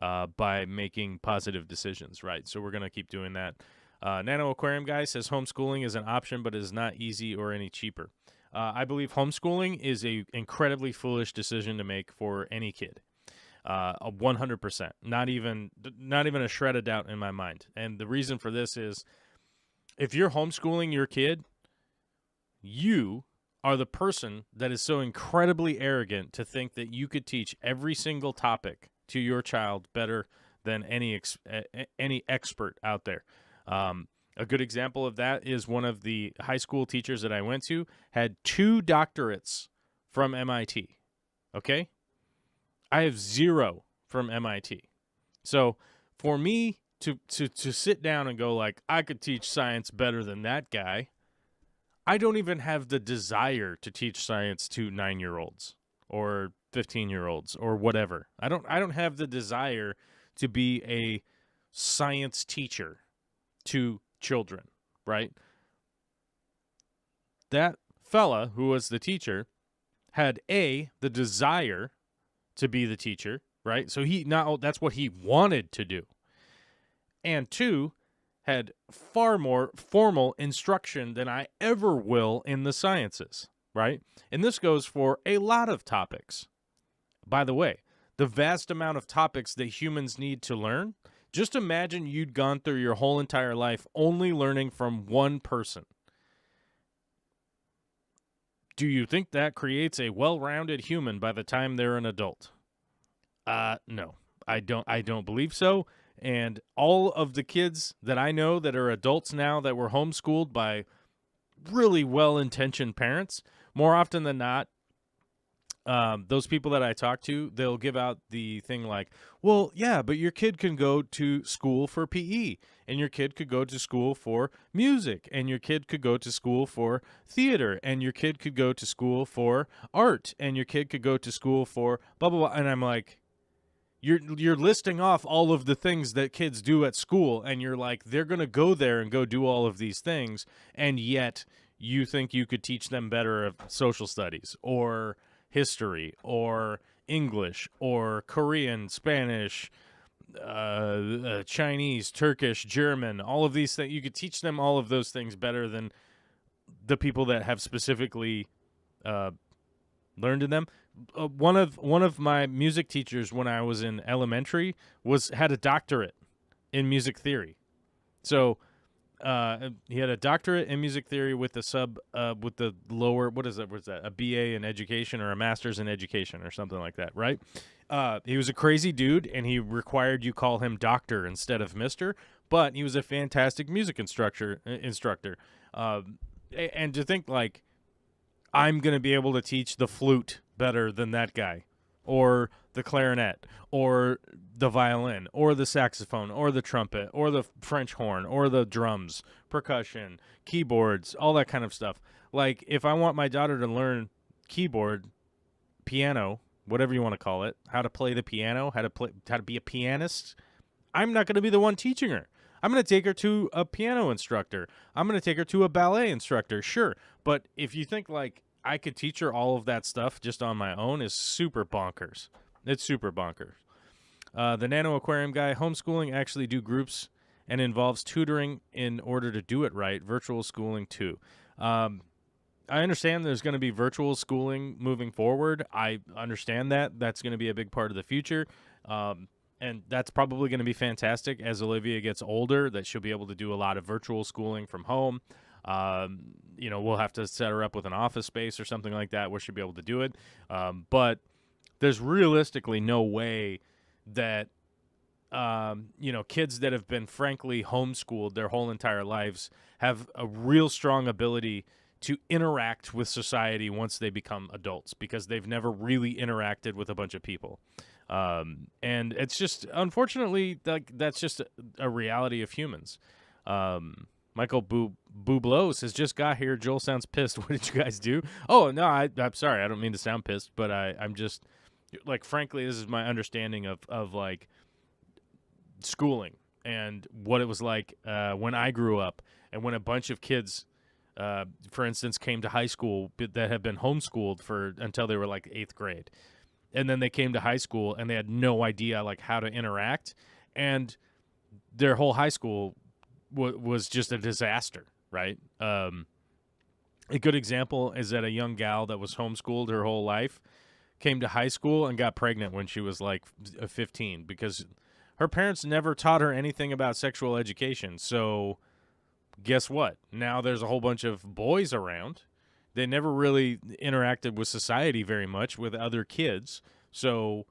by making positive decisions, right? So we're going to keep doing that. Nano Aquarium Guy says homeschooling is an option, but it is not easy or any cheaper. I believe homeschooling is a incredibly foolish decision to make for any kid. 100%. Not even a shred of doubt in my mind. And the reason for this is if you're homeschooling your kid, you are the person that is so incredibly arrogant to think that you could teach every single topic to your child better than any expert out there. A good example of that is one of the high school teachers that I went to had 2 doctorates from MIT. Okay? I have 0 from MIT. So for me to sit down and go like, I could teach science better than that guy, I don't even have the desire to teach science to 9-year-olds or 15-year-olds or whatever. I don't have the desire to be a science teacher to children, right? That fella who was the teacher had the desire to be the teacher, right? So that's what he wanted to do. And 2, had far more formal instruction than I ever will in the sciences, right? And this goes for a lot of topics. By the way, the vast amount of topics that humans need to learn, just imagine you'd gone through your whole entire life only learning from one person. Do you think that creates a well-rounded human by the time they're an adult? No, I don't believe so. And all of the kids that I know that are adults now that were homeschooled by really well-intentioned parents, more often than not, those people that I talk to, they'll give out the thing like, well, yeah, but your kid can go to school for PE, and your kid could go to school for music, and your kid could go to school for theater, and your kid could go to school for art, and your kid could go to school for blah, blah, blah. And I'm like, You're listing off all of the things that kids do at school, and you're like, they're going to go there and go do all of these things, and yet you think you could teach them better of social studies or history or English or Korean, Spanish, Chinese, Turkish, German, all of these things. You could teach them all of those things better than the people that have specifically learned in them. One of my music teachers when I was in elementary had a doctorate in music theory. So he had a doctorate in music theory with the lower, what is that? What's that? A BA in education or a master's in education or something like that, right? He was a crazy dude, and he required you call him doctor instead of mister, but he was a fantastic music instructor. And to think like, I'm going to be able to teach the flute better than that guy, or the clarinet, or the violin, or the saxophone, or the trumpet, or the French horn, or the drums, percussion, keyboards, all that kind of stuff. Like, if I want my daughter to learn keyboard, piano, whatever you want to call it, how to play the piano, how to be a pianist, I'm not going to be the one teaching her. I'm going to take her to a piano instructor. I'm going to take her to a ballet instructor. Sure. But if you think like I could teach her all of that stuff just on my own is super bonkers. It's super bonkers. The Nano Aquarium guy, homeschooling actually do groups and involves tutoring in order to do it right. Virtual schooling too. I understand there's going to be virtual schooling moving forward. I understand that. That's going to be a big part of the future. And that's probably going to be fantastic as Olivia gets older, that she'll be able to do a lot of virtual schooling from home. We'll have to set her up with an office space or something like that where she'll be able to do it. But there's realistically no way that, kids that have been frankly homeschooled their whole entire lives have a real strong ability to interact with society once they become adults, because they've never really interacted with a bunch of people. And it's just, unfortunately, that's just a reality of humans. Michael Bublos has just got here. Joel sounds pissed. What did you guys do? Oh, no, I'm sorry. I don't mean to sound pissed, but I'm just, like, frankly, this is my understanding of like, schooling and what it was like when I grew up, and when a bunch of kids, for instance, came to high school that had been homeschooled until they were like 8th grade. And then they came to high school and they had no idea like how to interact. And their whole high school was just a disaster, right? A good example is that a young gal that was homeschooled her whole life came to high school and got pregnant when she was like 15 because her parents never taught her anything about sexual education. So guess what? Now there's a whole bunch of boys around. They never really interacted with society very much with other kids. So,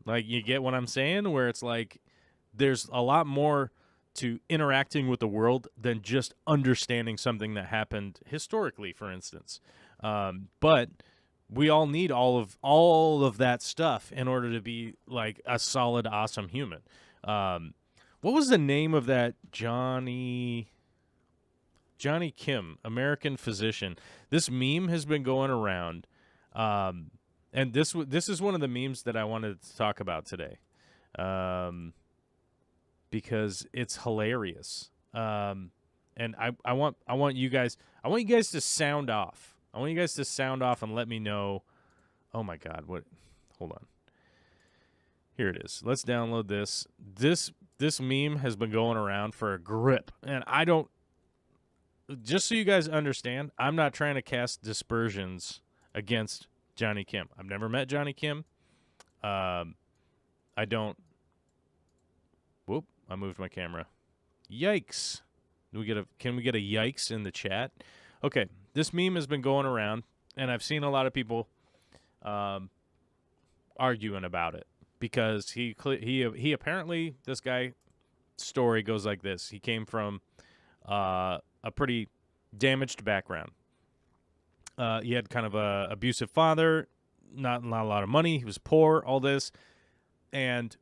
like, you get what I'm saying? Where it's like there's a lot more to interacting with the world than just understanding something that happened historically, for instance. But we all need all of that stuff in order to be like a solid, awesome human. What was the name of that Johnny Kim, American physician? This meme has been going around, and this is one of the memes that I wanted to talk about today, because it's hilarious. And I want you guys to sound off. I want you guys to sound off and let me know. Oh my God! What? Hold on. Here it is. Let's download this. This meme has been going around for a grip, and I don't. Just so you guys understand, I'm not trying to cast dispersions against Johnny Kim. I've never met Johnny Kim. I don't. Whoop! I moved my camera. Yikes! Can we get a yikes in the chat? Okay, this meme has been going around, and I've seen a lot of people arguing about it because he apparently, this guy's story goes like this. He came from a pretty damaged background. He had kind of a abusive father, not a lot of money. He was poor, all this. And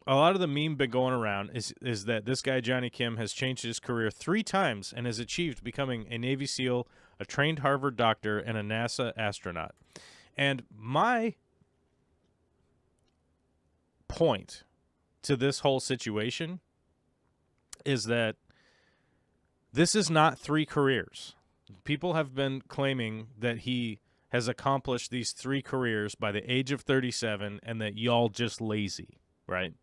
a lot of the meme been going around is that this guy, Johnny Kim, has changed his career 3 times and has achieved becoming a Navy SEAL, a trained Harvard doctor, and a NASA astronaut. And my point to this whole situation is that this is not 3 careers. People have been claiming that he has accomplished these 3 careers by the age of 37 and that y'all just lazy, right?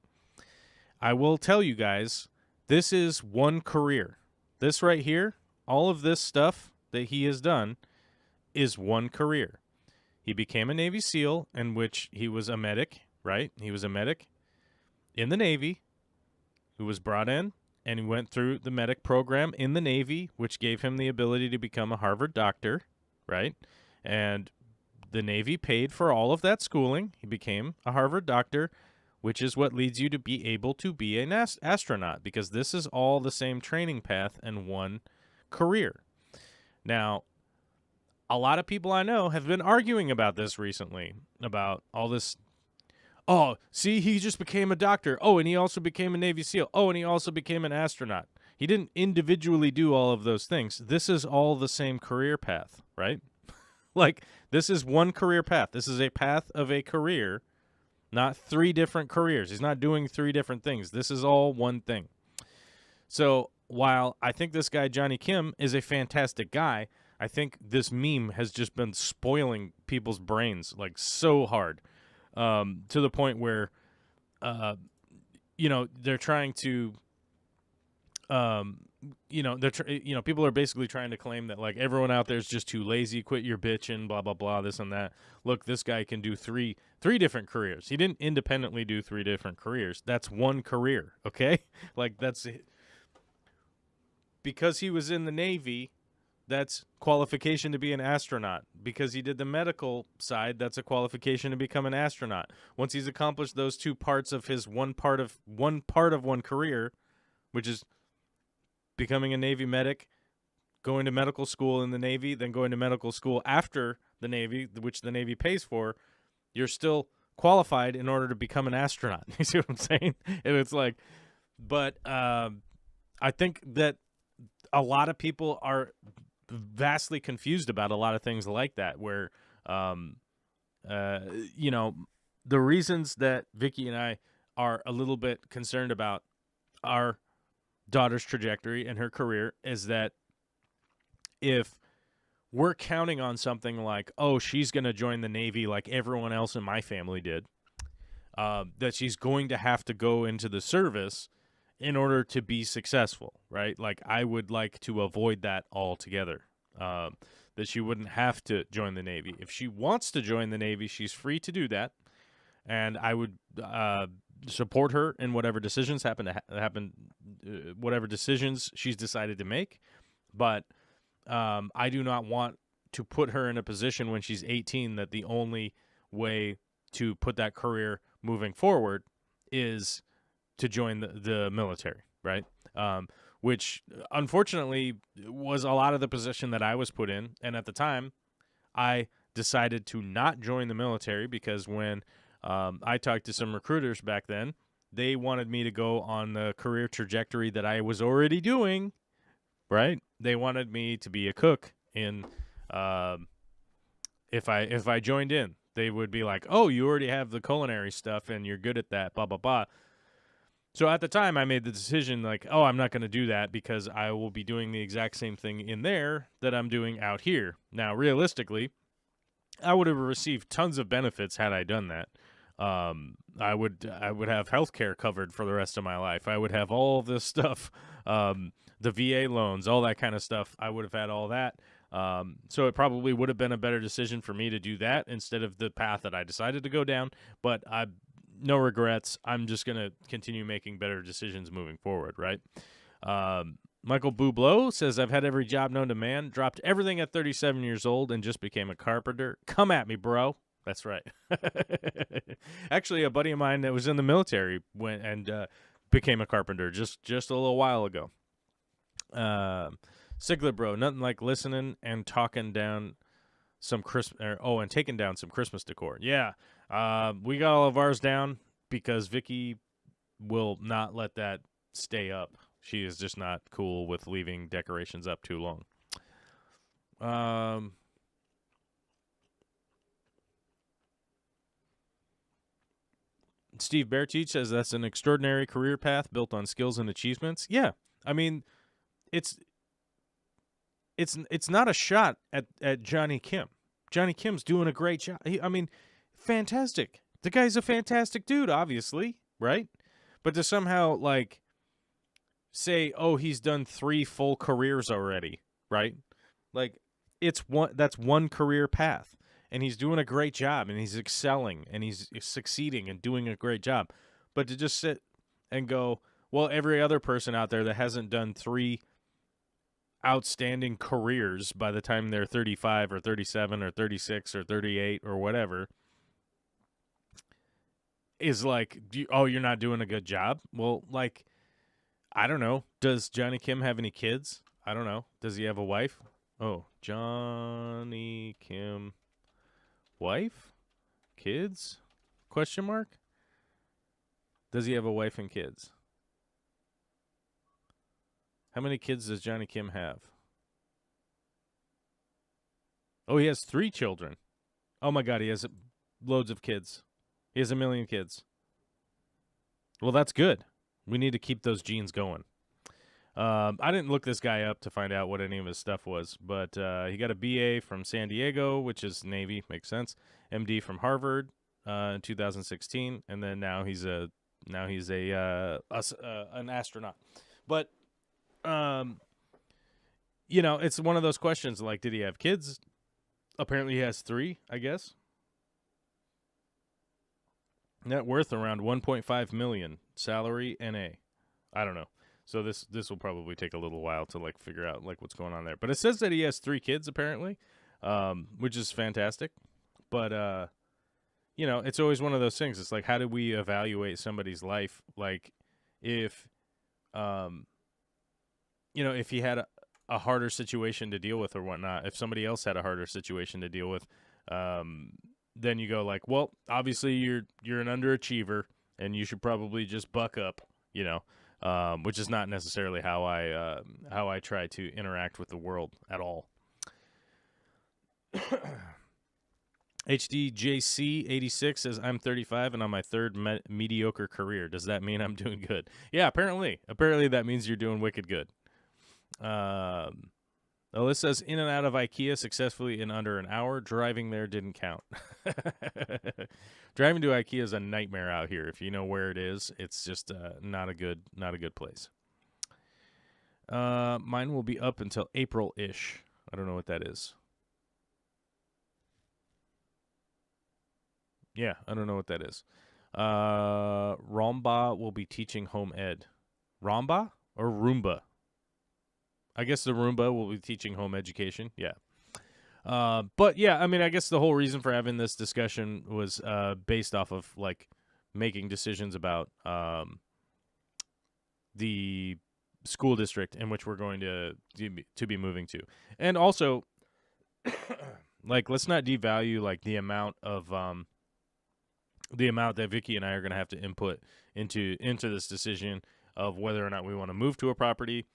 I will tell you guys, this is 1 career. This right here, all of this stuff that he has done is 1 career. He became a Navy SEAL, in which he was a medic, right? He was a medic in the Navy who was brought in, and he went through the medic program in the Navy, which gave him the ability to become a Harvard doctor, right? And the Navy paid for all of that schooling. He became a Harvard doctor, which is what leads you to be able to be an astronaut, because this is all the same training path and 1 career. Now, a lot of people I know have been arguing about this recently, about all this. Oh, see, he just became a doctor. Oh, and he also became a Navy SEAL. Oh, and he also became an astronaut. He didn't individually do all of those things. This is all the same career path, right? Like, this is 1 career path. This is a path of a career not 3 different careers. He's not doing 3 different things. This is all one thing. So while I think this guy, Johnny Kim, is a fantastic guy, I think this meme has just been spoiling people's brains like so hard, to the point where, they're trying to, people are basically trying to claim that like everyone out there is just too lazy, quit your bitching, blah, blah, blah, this and that. Look, this guy can do three different careers. He didn't independently do 3 different careers. That's one career, okay? Like that's it. Because he was in the Navy, that's qualification to be an astronaut. Because he did the medical side, that's a qualification to become an astronaut. Once he's accomplished those 2 parts of his one part of one career, which is becoming a Navy medic, going to medical school in the Navy, then going to medical school after the Navy, which the Navy pays for, you're still qualified in order to become an astronaut. You see what I'm saying? And it's like, but I think that a lot of people are vastly confused about a lot of things like that, where, the reasons that Vicky and I are a little bit concerned about our daughter's trajectory and her career is that if we're counting on something like, oh, she's going to join the Navy like everyone else in my family did, that she's going to have to go into the service in order to be successful, right? Like, I would like to avoid that altogether, that she wouldn't have to join the Navy. If she wants to join the Navy, she's free to do that, and I would support her in whatever decisions whatever decisions she's decided to make. But I do not want to put her in a position when she's 18 that the only way to put that career moving forward is to join the military, right? Which unfortunately was a lot of the position that I was put in. And at the time, I decided to not join the military because when I talked to some recruiters back then, they wanted me to go on the career trajectory that I was already doing, right? They wanted me to be a cook in, if I joined in, they would be like, oh, you already have the culinary stuff and you're good at that, blah, blah, blah. So at the time, I made the decision like, oh, I'm not going to do that because I will be doing the exact same thing in there that I'm doing out here. Now, realistically, I would have received tons of benefits had I done that. I would have health care covered for the rest of my life. I would have all this stuff, the VA loans, all that kind of stuff. I would have had all that. So it probably would have been a better decision for me to do that instead of the path that I decided to go down. But no regrets. I'm just going to continue making better decisions moving forward, right? Michael Bublot says, I've had every job known to man, dropped everything at 37 years old, and just became a carpenter. Come at me, bro. That's right. Actually, a buddy of mine that was in the military went and became a carpenter just a little while ago. Sigler, bro, nothing like listening and talking down some and taking down some Christmas decor. Yeah. We got all of ours down because Vicky will not let that stay up. She is just not cool with leaving decorations up too long. Steve Bertich says that's an extraordinary career path built on skills and achievements. Yeah, I mean, it's not a shot at Johnny Kim. Johnny Kim's doing a great job. Fantastic. The guy's a fantastic dude, obviously, right? But to somehow like say, oh, he's done 3 full careers already, right? Like that's one career path. And he's doing a great job, and he's excelling, and he's succeeding and doing a great job. But to just sit and go, well, every other person out there that hasn't done 3 outstanding careers by the time they're 35 or 37 or 36 or 38 or whatever is like, you're not doing a good job? Well, like, I don't know. Does Johnny Kim have any kids? I don't know. Does he have a wife? Oh, Johnny Kim... wife? Kids? Question mark? Does he have a wife and kids? How many kids does Johnny Kim have? Oh, he has 3 children. Oh my God, he has loads of kids. He has 1 million kids. Well, that's good. We need to keep those genes going. I didn't look this guy up to find out what any of his stuff was, but he got a BA from San Diego, which is Navy, makes sense. MD from Harvard in 2016, and then now he's an astronaut. But it's one of those questions like, did he have kids? Apparently, he has 3, I guess. Net worth around 1.5 million. Salary NA. I don't know. So this will probably take a little while to like figure out like what's going on there. But it says that he has 3 kids apparently, which is fantastic. But it's always one of those things. It's like, how do we evaluate somebody's life? Like if if he had a harder situation to deal with or whatnot, if somebody else had a harder situation to deal with, then you go like, well, obviously you're an underachiever and you should probably just buck up, which is not necessarily how I try to interact with the world at all. HDJC86 says, I'm 35 and on my 3rd mediocre career. Does that mean I'm doing good? Yeah, apparently. Apparently that means you're doing wicked good. This says, in and out of IKEA successfully in under an hour. Driving there didn't count. Driving to IKEA is a nightmare out here. If you know where it is, it's just not a good place. Mine will be up until April-ish. I don't know what that is. Yeah, I don't know what that is. Romba will be teaching home ed. Romba or Roomba? I guess the Roomba will be teaching home education. Yeah. But yeah, I mean, I guess the whole reason for having this discussion was based off of like making decisions about the school district in which we're going to be moving to. And also, like, let's not devalue like the amount that Vicky and I are going to have to input into this decision of whether or not we want to move to a property.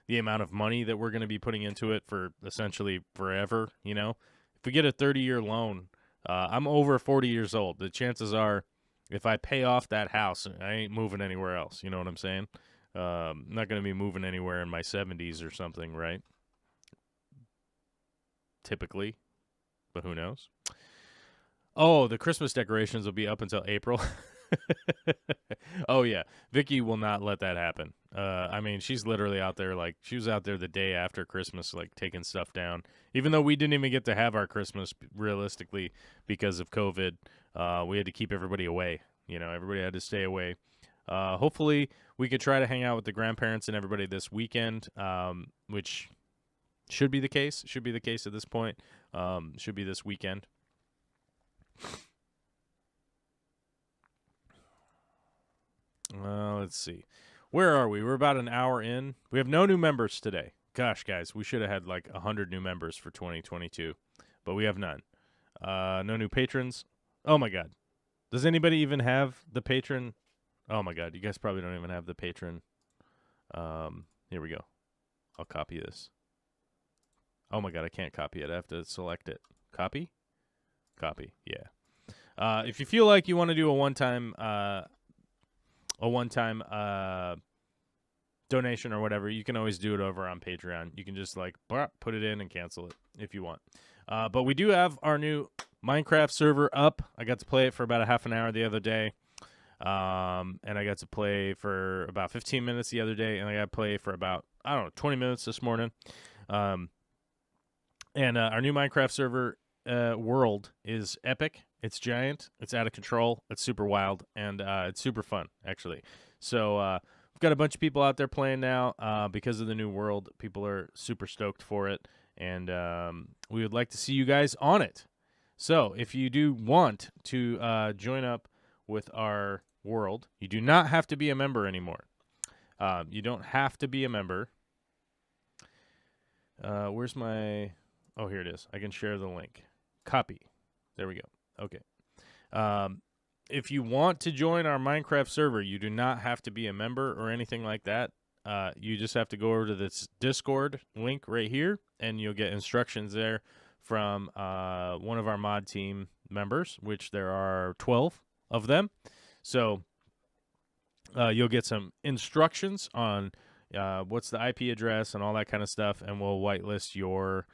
The amount of money that we're going to be putting into it for essentially forever, If we get a 30-year loan, I'm over 40 years old. The chances are, if I pay off that house, I ain't moving anywhere else. You know what I'm saying? I'm not going to be moving anywhere in my 70s or something, right? Typically. But who knows? Oh, the Christmas decorations will be up until April. Oh, yeah. Vicky will not let that happen. I mean, she's literally out there, like, she was out there the day after Christmas, like, taking stuff down. Even though we didn't even get to have our Christmas, realistically, because of COVID, we had to keep everybody away. Everybody had to stay away. Hopefully, we could try to hang out with the grandparents and everybody this weekend, which should be the case. Should be the case at this point. Should be this weekend. Let's see. Where are we? We're about an hour in. We have no new members today. Gosh, guys, we should have had like 100 new members for 2022, but we have none. No new patrons. Oh, my God. Does anybody even have the patron? Oh, my God. You guys probably don't even have the patron. Here we go. I'll copy this. Oh, my God. I can't copy it. I have to select it. Copy? Copy. Yeah. If you feel like you want to do a one-time donation or whatever, you can always do it over on Patreon. You can just like put it in and cancel it if you want. But we do have our new Minecraft server up. I got to play it for about a half an hour the other day. And I got to play for about 15 minutes the other day, and I got to play for about, 20 minutes this morning. And our new Minecraft server world is epic. It's giant. It's out of control. It's super wild, and it's super fun, actually. So we've got a bunch of people out there playing now because of the new world. People are super stoked for it, and we would like to see you guys on it. So if you do want to join up with our world, you do not have to be a member anymore. You don't have to be a member. Where's my... Oh, here it is. I can share the link. Copy. There we go. Okay. If you want to join our Minecraft server, you do not have to be a member or anything like that. You just have to go over to this Discord link right here, and you'll get instructions there from one of our mod team members, which there are 12 of them. So you'll get some instructions on what's the IP address and all that kind of stuff, and we'll whitelist your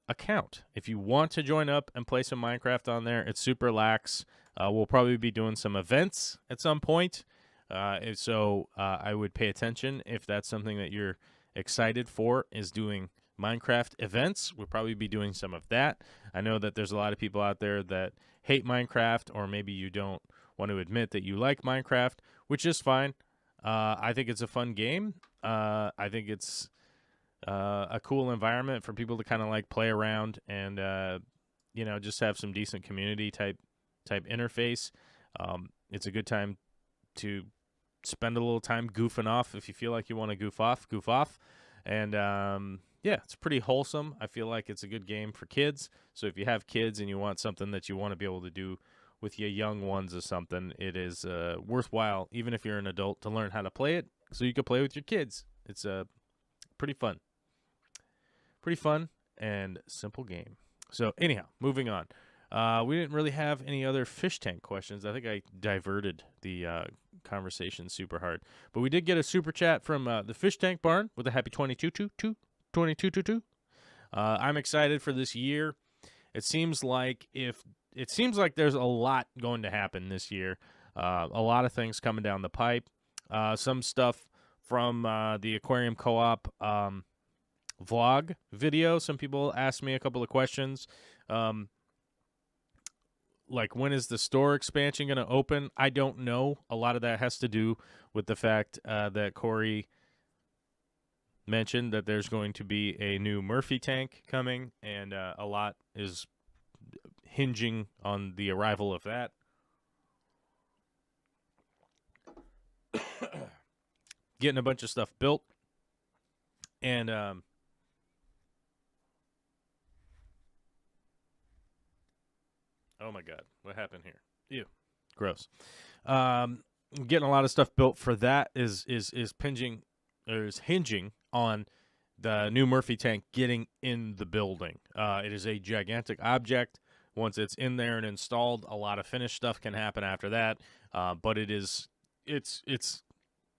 account. If you want to join up and play some Minecraft on there, it's super lax. We'll probably be doing some events at some point. So I would pay attention if that's something that you're excited for, is doing Minecraft events. We'll probably be doing some of that. I know that there's a lot of people out there that hate Minecraft, or maybe you don't want to admit that you like Minecraft, which is fine. I think it's a fun game. I think it's a cool environment for people to kind of like play around and just have some decent community type interface. It's a good time to spend a little time goofing off. If you feel like you want to goof off. And it's pretty wholesome. I feel like it's a good game for kids. So if you have kids and you want something that you want to be able to do with your young ones or something, it is worthwhile, even if you're an adult, to learn how to play it so you can play with your kids. It's pretty fun and simple game. So anyhow, moving on. We didn't really have any other fish tank questions. I think I diverted the conversation super hard. But we did get a super chat from the Fish Tank Barn with a happy 2222. I'm excited for this year. It seems like there's a lot going to happen this year. A lot of things coming down the pipe. Some stuff from the Aquarium Co-op vlog video. Some people asked me a couple of questions. Like, when is the store expansion going to open? I don't know. A lot of that has to do with the fact that Corey mentioned that there's going to be a new Murphy tank coming, and a lot is hinging on the arrival of that. Getting a bunch of stuff built, and oh my God, what happened here? Ew, gross. Getting a lot of stuff built for that is hinging on the new Murphy tank getting in the building. It is a gigantic object. Once it's in there and installed, a lot of finished stuff can happen after that. But it's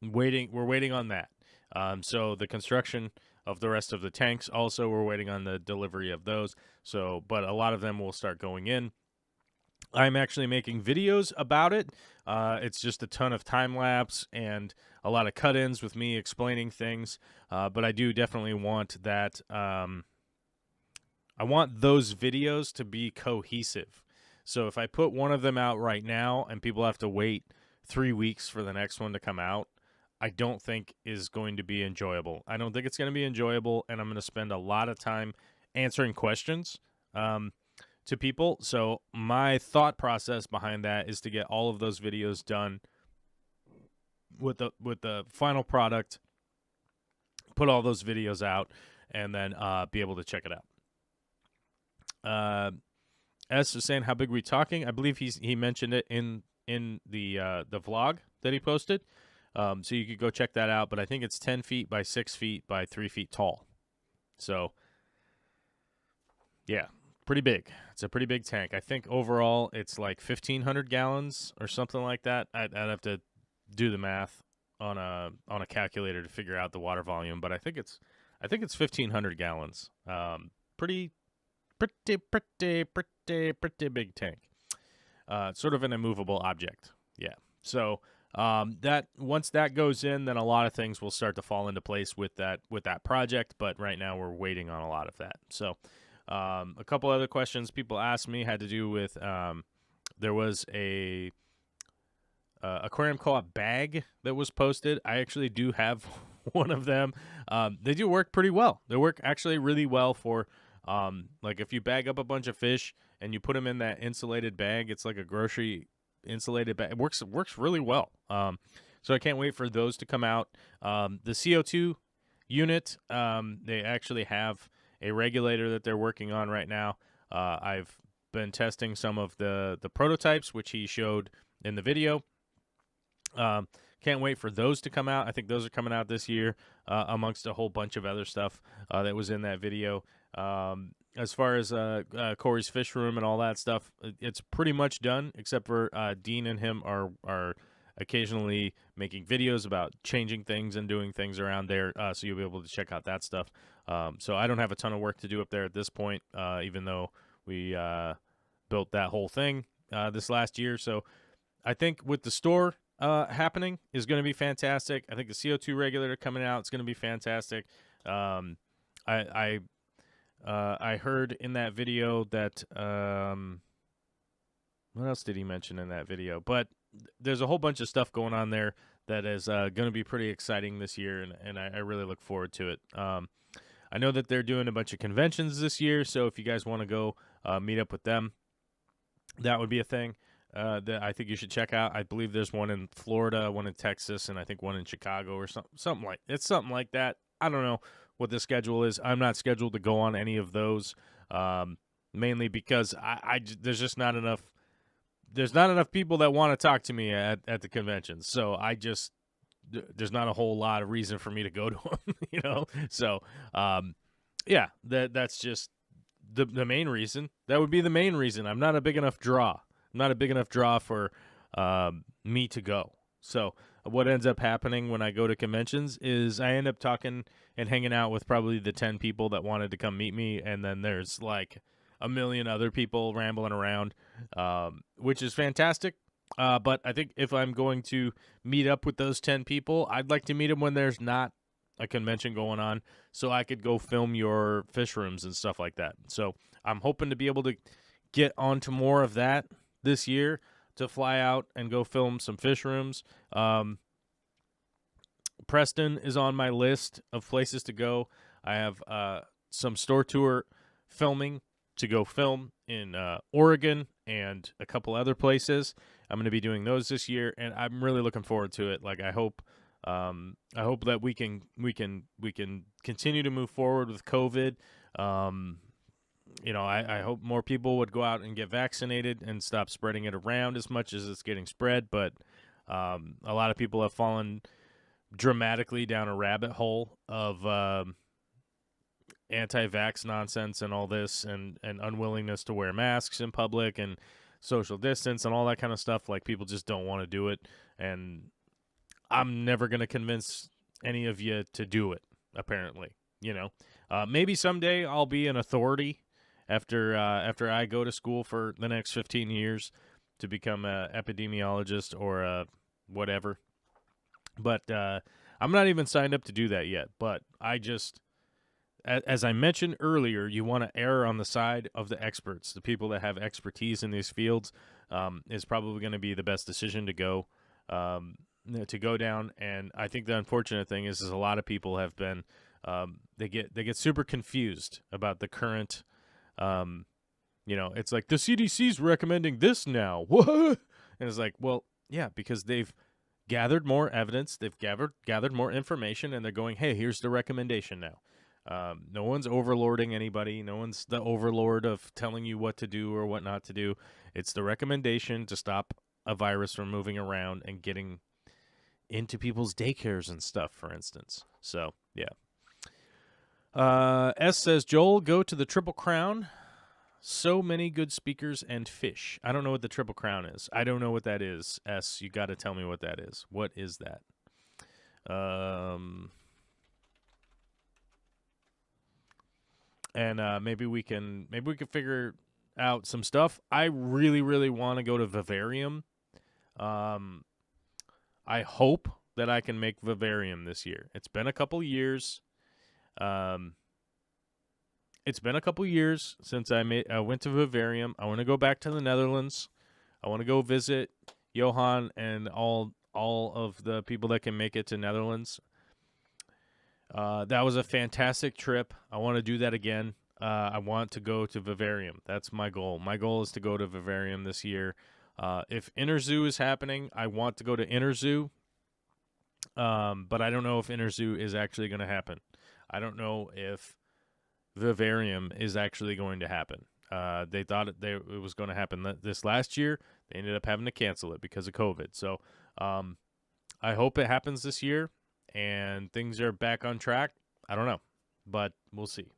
waiting. We're waiting on that. So the construction of the rest of the tanks also, we're waiting on the delivery of those. So, but a lot of them will start going in. I'm actually making videos about it. It's just a ton of time lapse and a lot of cut-ins with me explaining things. But I do definitely want that. I want those videos to be cohesive. So if I put one of them out right now and people have to wait 3 weeks for the next one to come out, I don't think is going to be enjoyable. I don't think it's going to be enjoyable, and I'm going to spend a lot of time answering questions to people. So my thought process behind that is to get all of those videos done with the final product, put all those videos out, and then be able to check it out. As was saying, how big are we talking? I believe he mentioned it in the vlog that he posted. So you could go check that out. But I think it's 10 feet by 6 feet by 3 feet tall. So yeah, pretty big. It's a pretty big tank. I think overall it's like 1,500 gallons or something like that. I'd have to do the math on a calculator to figure out the water volume, but I think it's 1,500 gallons. Pretty big tank. Sort of an immovable object. Yeah. So that once that goes in, then a lot of things will start to fall into place with that project. But right now we're waiting on a lot of that. So a couple other questions people asked me had to do with there was a Aquarium Co-op bag that was posted. I actually do have one of them. They do work pretty well. They work actually really well for like if you bag up a bunch of fish and you put them in that insulated bag. It's like a grocery insulated bag. It works really well. So I can't wait for those to come out. The CO2 unit, they actually have a regulator that they're working on right now. I've been testing some of the prototypes, which he showed in the video. can't wait for those to come out. I think those are coming out this year, amongst a whole bunch of other stuff that was in that video. As far as Corey's fish room and all that stuff, it's pretty much done, except for Dean and him are occasionally making videos about changing things and doing things around there, so you'll be able to check out that stuff. So I don't have a ton of work to do up there at this point, even though we built that whole thing this last year. So I think with the store happening is going to be fantastic. I think the CO2 regulator coming out is going to be fantastic. I heard in that video that what else did he mention in that video? But there's a whole bunch of stuff going on there that is going to be pretty exciting this year, and I really look forward to it. I know that they're doing a bunch of conventions this year, so if you guys want to go meet up with them, that would be a thing that I think you should check out. I believe there's one in Florida, one in Texas, and I think one in Chicago or something like that. I don't know what the schedule is. I'm not scheduled to go on any of those, mainly because there's just not enough. There's not enough people that want to talk to me at the conventions, so there's not a whole lot of reason for me to go to them, So, yeah, that's just the main reason. That would be the main reason. I'm not a big enough draw. I'm not a big enough draw for me to go. So what ends up happening when I go to conventions is I end up talking and hanging out with probably the 10 people that wanted to come meet me, and then there's like a million other people rambling around, which is fantastic. But I think if I'm going to meet up with those 10 people, I'd like to meet them when there's not a convention going on, so I could go film your fish rooms and stuff like that. So I'm hoping to be able to get onto more of that this year, to fly out and go film some fish rooms. Preston is on my list of places to go. I have some store tour filming to go film in Oregon and a couple other places. I'm going to be doing those this year, and I'm really looking forward to it. Like I hope that we can continue to move forward with COVID. I hope more people would go out and get vaccinated and stop spreading it around as much as it's getting spread. But a lot of people have fallen dramatically down a rabbit hole of anti-vax nonsense and all this, and unwillingness to wear masks in public and social distance and all that kind of stuff. Like, people just don't want to do it, and I'm never going to convince any of you to do it, apparently. Maybe someday I'll be an authority after I go to school for the next 15 years to become an epidemiologist or whatever. But I'm not even signed up to do that yet. But I just, as I mentioned earlier, you want to err on the side of the experts. The people that have expertise in these fields is probably going to be the best decision to go down. And I think the unfortunate thing is a lot of people have been they get super confused about the current. It's like the CDC's recommending this now. What? And it's like, well, yeah, because they've gathered more evidence, they've gathered more information, and they're going, hey, here's the recommendation now. No one's overlording anybody. No one's the overlord of telling you what to do or what not to do. It's the recommendation to stop a virus from moving around and getting into people's daycares and stuff, for instance. So, yeah. S says, Joel, go to the Triple Crown. So many good speakers and fish. I don't know what the Triple Crown is. I don't know what that is. S, you got to tell me what that is. What is that? And maybe we can figure out some stuff. I really, really want to go to Vivarium. I hope that I can make Vivarium this year. It's been a couple years. It's been a couple years since I went to Vivarium. I want to go back to the Netherlands. I want to go visit Johan and all of the people that can make it to Netherlands. That was a fantastic trip. I want to do that again. I want to go to Vivarium. That's my goal. My goal is to go to Vivarium this year. If Interzoo is happening, I want to go to Interzoo. But I don't know if Interzoo is actually going to happen. I don't know if Vivarium is actually going to happen. They thought it was going to happen this last year. They ended up having to cancel it because of COVID. So I hope it happens this year and things are back on track. I don't know, but we'll see.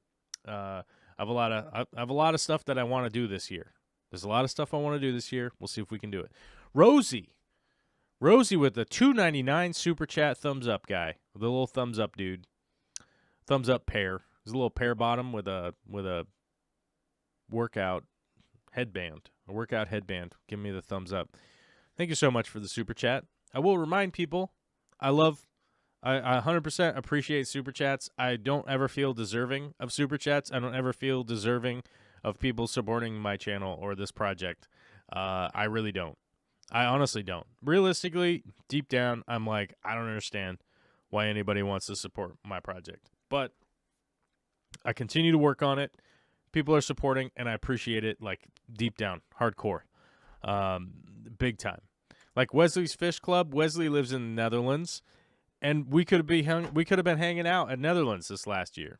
I have a lot of stuff that I want to do this year. There's a lot of stuff I want to do this year. We'll see if we can do it. Rosie with the $2.99 super chat, thumbs up guy, the little thumbs up dude, thumbs up pair. There's a little pair bottom with a workout headband, Give me the thumbs up. Thank you so much for the super chat. I will remind people, I 100% appreciate super chats. I don't ever feel deserving of super chats. I don't ever feel deserving of people supporting my channel or this project. I really don't. I honestly don't. Realistically, deep down, I'm like, I don't understand why anybody wants to support my project. But I continue to work on it. People are supporting, and I appreciate it, like, deep down, hardcore, big time. Like Wesley's Fish Club. Wesley lives in the Netherlands, and we could have been hanging out at Netherlands this last year.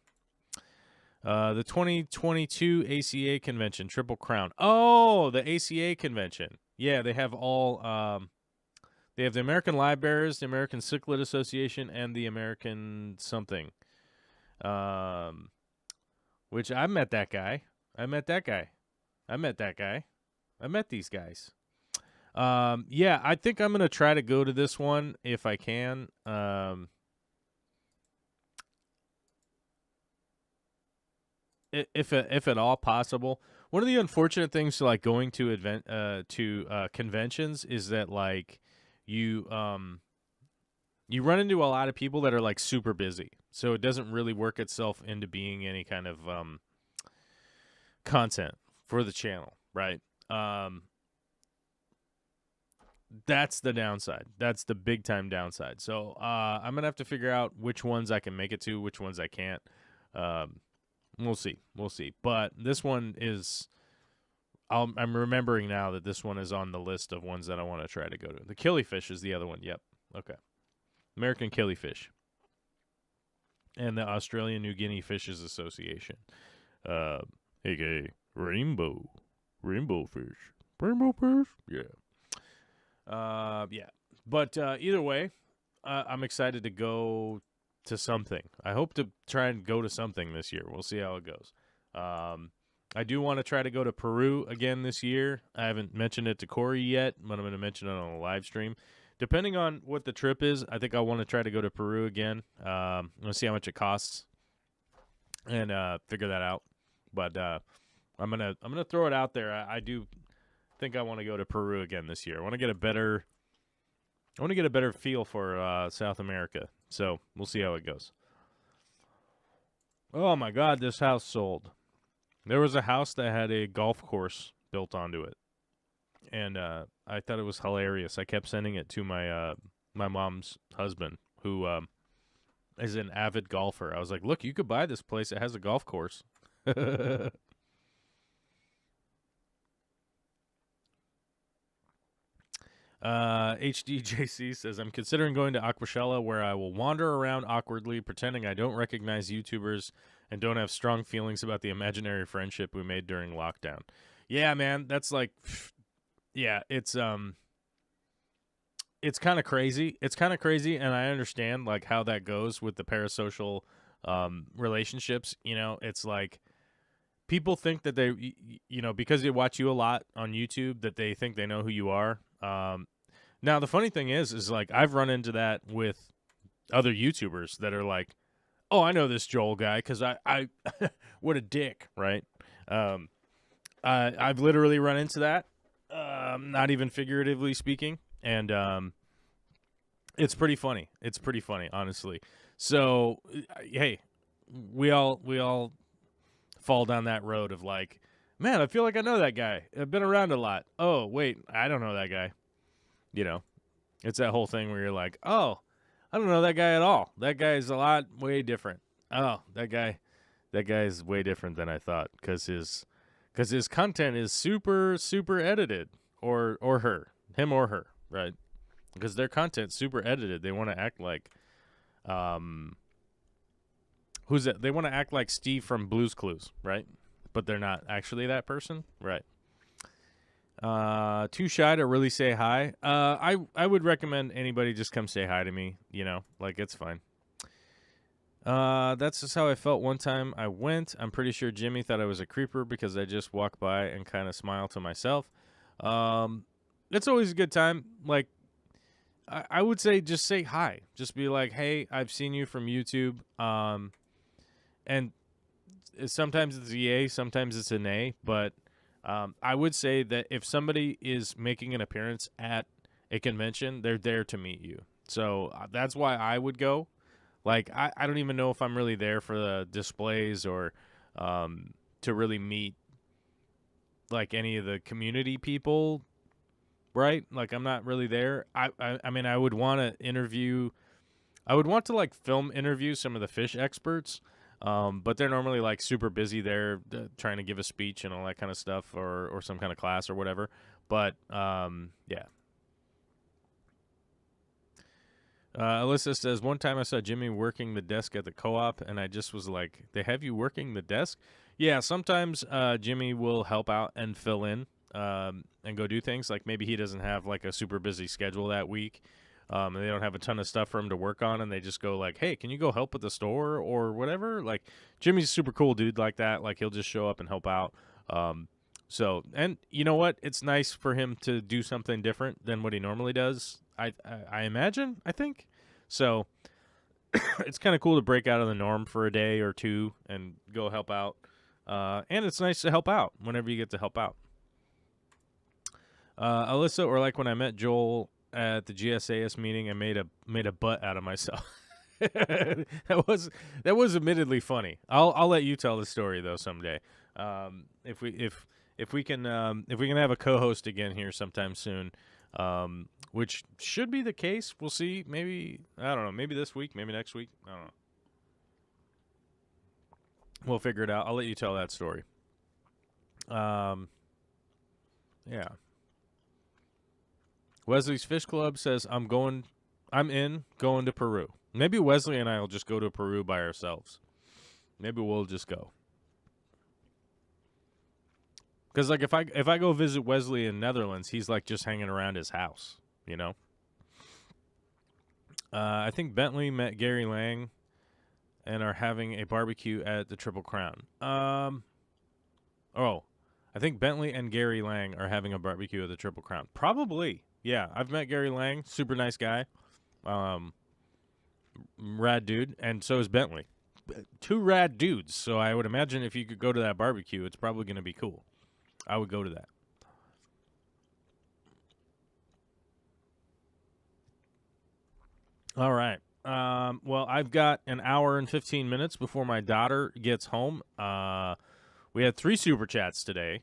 The 2022 ACA convention, Triple Crown. Oh, the ACA convention. Yeah, they have all. They have the American Libraries, the American Cichlid Association, and the American something. Which I met that guy. I met these guys. Yeah, I think I'm gonna try to go to this one if I can. If at all possible. One of the unfortunate things to like going to conventions is that like you run into a lot of people that are like super busy, so it doesn't really work itself into being any kind of content for the channel, right? That's the downside. That's the big time downside. So I'm gonna have to figure out which ones I can make it to, which ones I can't. We'll see. But this one is, I'm remembering now that this one is on the list of ones that I want to try to go to. The Killifish is the other one. Yep. Okay. American Killifish. And the Australian New Guinea Fishes Association. AKA Rainbow Fish. Rainbow Fish? Yeah. Yeah. But either way, I'm excited to go to something. I hope to try and go to something this year. We'll see how it goes. I do want to try to go to Peru again this year. I haven't mentioned it to Corey yet, but I'm going to mention it on a live stream. Depending on what the trip is, I think I want to try to go to Peru again. I'm going to see how much it costs and figure that out. But I'm gonna throw it out there. I do think I want to go to Peru again this year. I want to get a better feel for South America. So we'll see how it goes. Oh my God, this house sold. There was a house that had a golf course built onto it, and I thought it was hilarious. I kept sending it to my my mom's husband, who is an avid golfer. I was like, "Look, you could buy this place. It has a golf course." HDJC says, I'm considering going to Aquashella, where I will wander around awkwardly, pretending I don't recognize YouTubers and don't have strong feelings about the imaginary friendship we made during lockdown. Yeah, man, that's like, yeah, it's kind of crazy. It's kind of crazy, and I understand like how that goes with the parasocial relationships. You know, it's like people think that they, you know, because they watch you a lot on YouTube, that they think they know who you are. Now, the funny thing is like I've run into that with other YouTubers that are like, oh, I know this Joel guy because I what a dick, right? I've literally run into that, not even figuratively speaking, and it's pretty funny. It's pretty funny, honestly. So, hey, we all fall down that road of like, man, I feel like I know that guy. I've been around a lot. Oh, wait, I don't know that guy. You know, it's that whole thing where you're like, oh, I don't know that guy at all. That guy is way different. Oh, that guy is way different than I thought because his content is super, super edited, or him or her, right? Because their content's super edited. They want to act like, who's that? They want to act like Steve from Blue's Clues, right? But they're not actually that person, right? Too shy to really say hi. I would recommend anybody just come say hi to me. Like it's fine. That's just how I felt one time I went. I'm pretty sure Jimmy thought I was a creeper because I just walked by and kind of smiled to myself. It's always a good time. Like, I would say just say hi. Just be like, hey, I've seen you from YouTube. And sometimes it's a yay, sometimes it's a nay. But I would say that if somebody is making an appearance at a convention, they're there to meet you. So that's why I would go. Like, I don't even know if I'm really there for the displays or to really meet, like, any of the community people, right? Like, I'm not really there. I mean, I would want to interview – I would want to, like, film interview some of the fish experts, but they're normally, like, super busy there trying to give a speech and all that kind of stuff or some kind of class or whatever. But, yeah. Alyssa says, one time I saw Jimmy working the desk at the co-op, and I just was like, they have you working the desk? Yeah, sometimes Jimmy will help out and fill in and go do things. Like maybe he doesn't have like a super busy schedule that week, and they don't have a ton of stuff for him to work on, and they just go like, hey, can you go help at the store or whatever? Like Jimmy's a super cool dude like that. Like he'll just show up and help out. So, and you know what? It's nice for him to do something different than what he normally does. I imagine, I think. So it's kind of cool to break out of the norm for a day or two and go help out. And it's nice to help out whenever you get to help out. Alyssa, or like when I met Joel at the GSAS meeting, I made a butt out of myself. that was admittedly funny. I'll let you tell the story though someday. If we can have a co-host again here sometime soon. Which should be the case. We'll see. Maybe, I don't know, maybe this week, maybe next week. I don't know. We'll figure it out. I'll let you tell that story. Yeah. Wesley's Fish Club says, I'm going to Peru. Maybe Wesley and I will just go to Peru by ourselves. Maybe we'll just go. Because, like, if I go visit Wesley in Netherlands, he's, like, just hanging around his house, you know? I think Bentley met Gary Lang and are having a barbecue at the Triple Crown. I think Bentley and Gary Lang are having a barbecue at the Triple Crown. Probably. Yeah, I've met Gary Lang. Super nice guy. Rad dude. And so is Bentley. Two rad dudes. So I would imagine if you could go to that barbecue, it's probably going to be cool. I would go to that. All right. Well, I've got an hour and 15 minutes before my daughter gets home. We had 3 super chats today.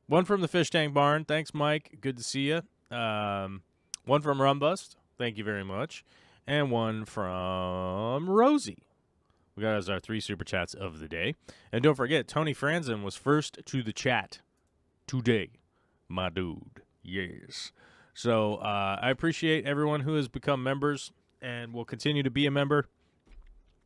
One from the Fish Tank Barn. Thanks, Mike. Good to see you. One from Rumbust. Thank you very much. And one from Rosie. We got as our 3 super chats of the day. And don't forget, Tony Franzen was first to the chat today, my dude. Yes. So I appreciate everyone who has become members and will continue to be a member.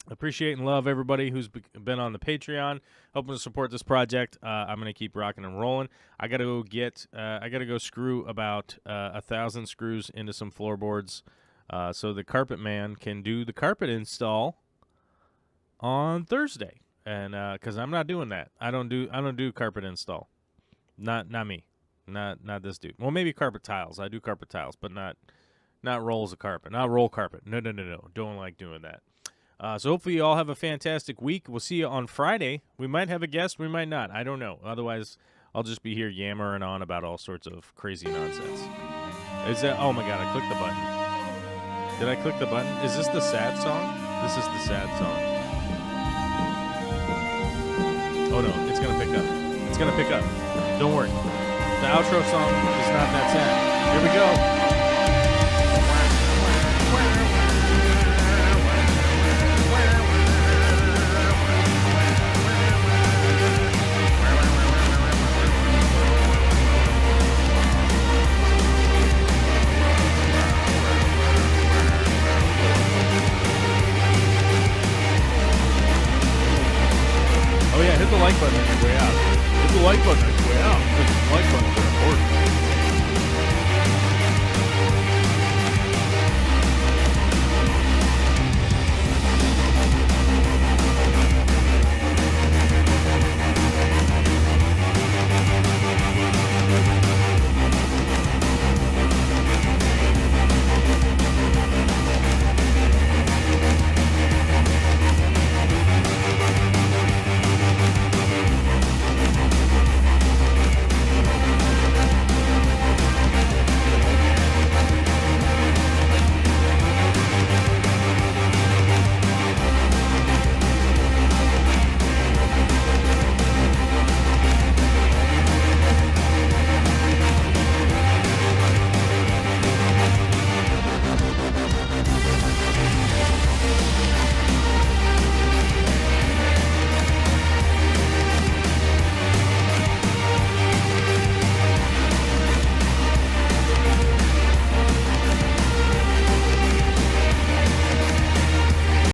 Appreciate and love everybody who's been on the Patreon, helping to support this project. I'm going to keep rocking and rolling. I got to go screw about 1,000 screws into some floorboards so the carpet man can do the carpet install on Thursday. And because I'm not doing that. I don't do carpet install. Not me. Not this dude. Well, maybe carpet tiles. I do carpet tiles, but not rolls of carpet. Not roll carpet. No. Don't like doing that. So hopefully you all have a fantastic week. We'll see you on Friday. We might have a guest. We might not. I don't know. Otherwise, I'll just be here yammering on about all sorts of crazy nonsense. Oh, my God. I clicked the button. Did I click the button? Is this the sad song? This is the sad song. Oh, no. It's going to pick up. It's going to pick up. Don't worry. The outro song is not that sad. Here we go. Oh yeah, hit the like button on your way out. Hit the like button on your way out. Hit the like button is important.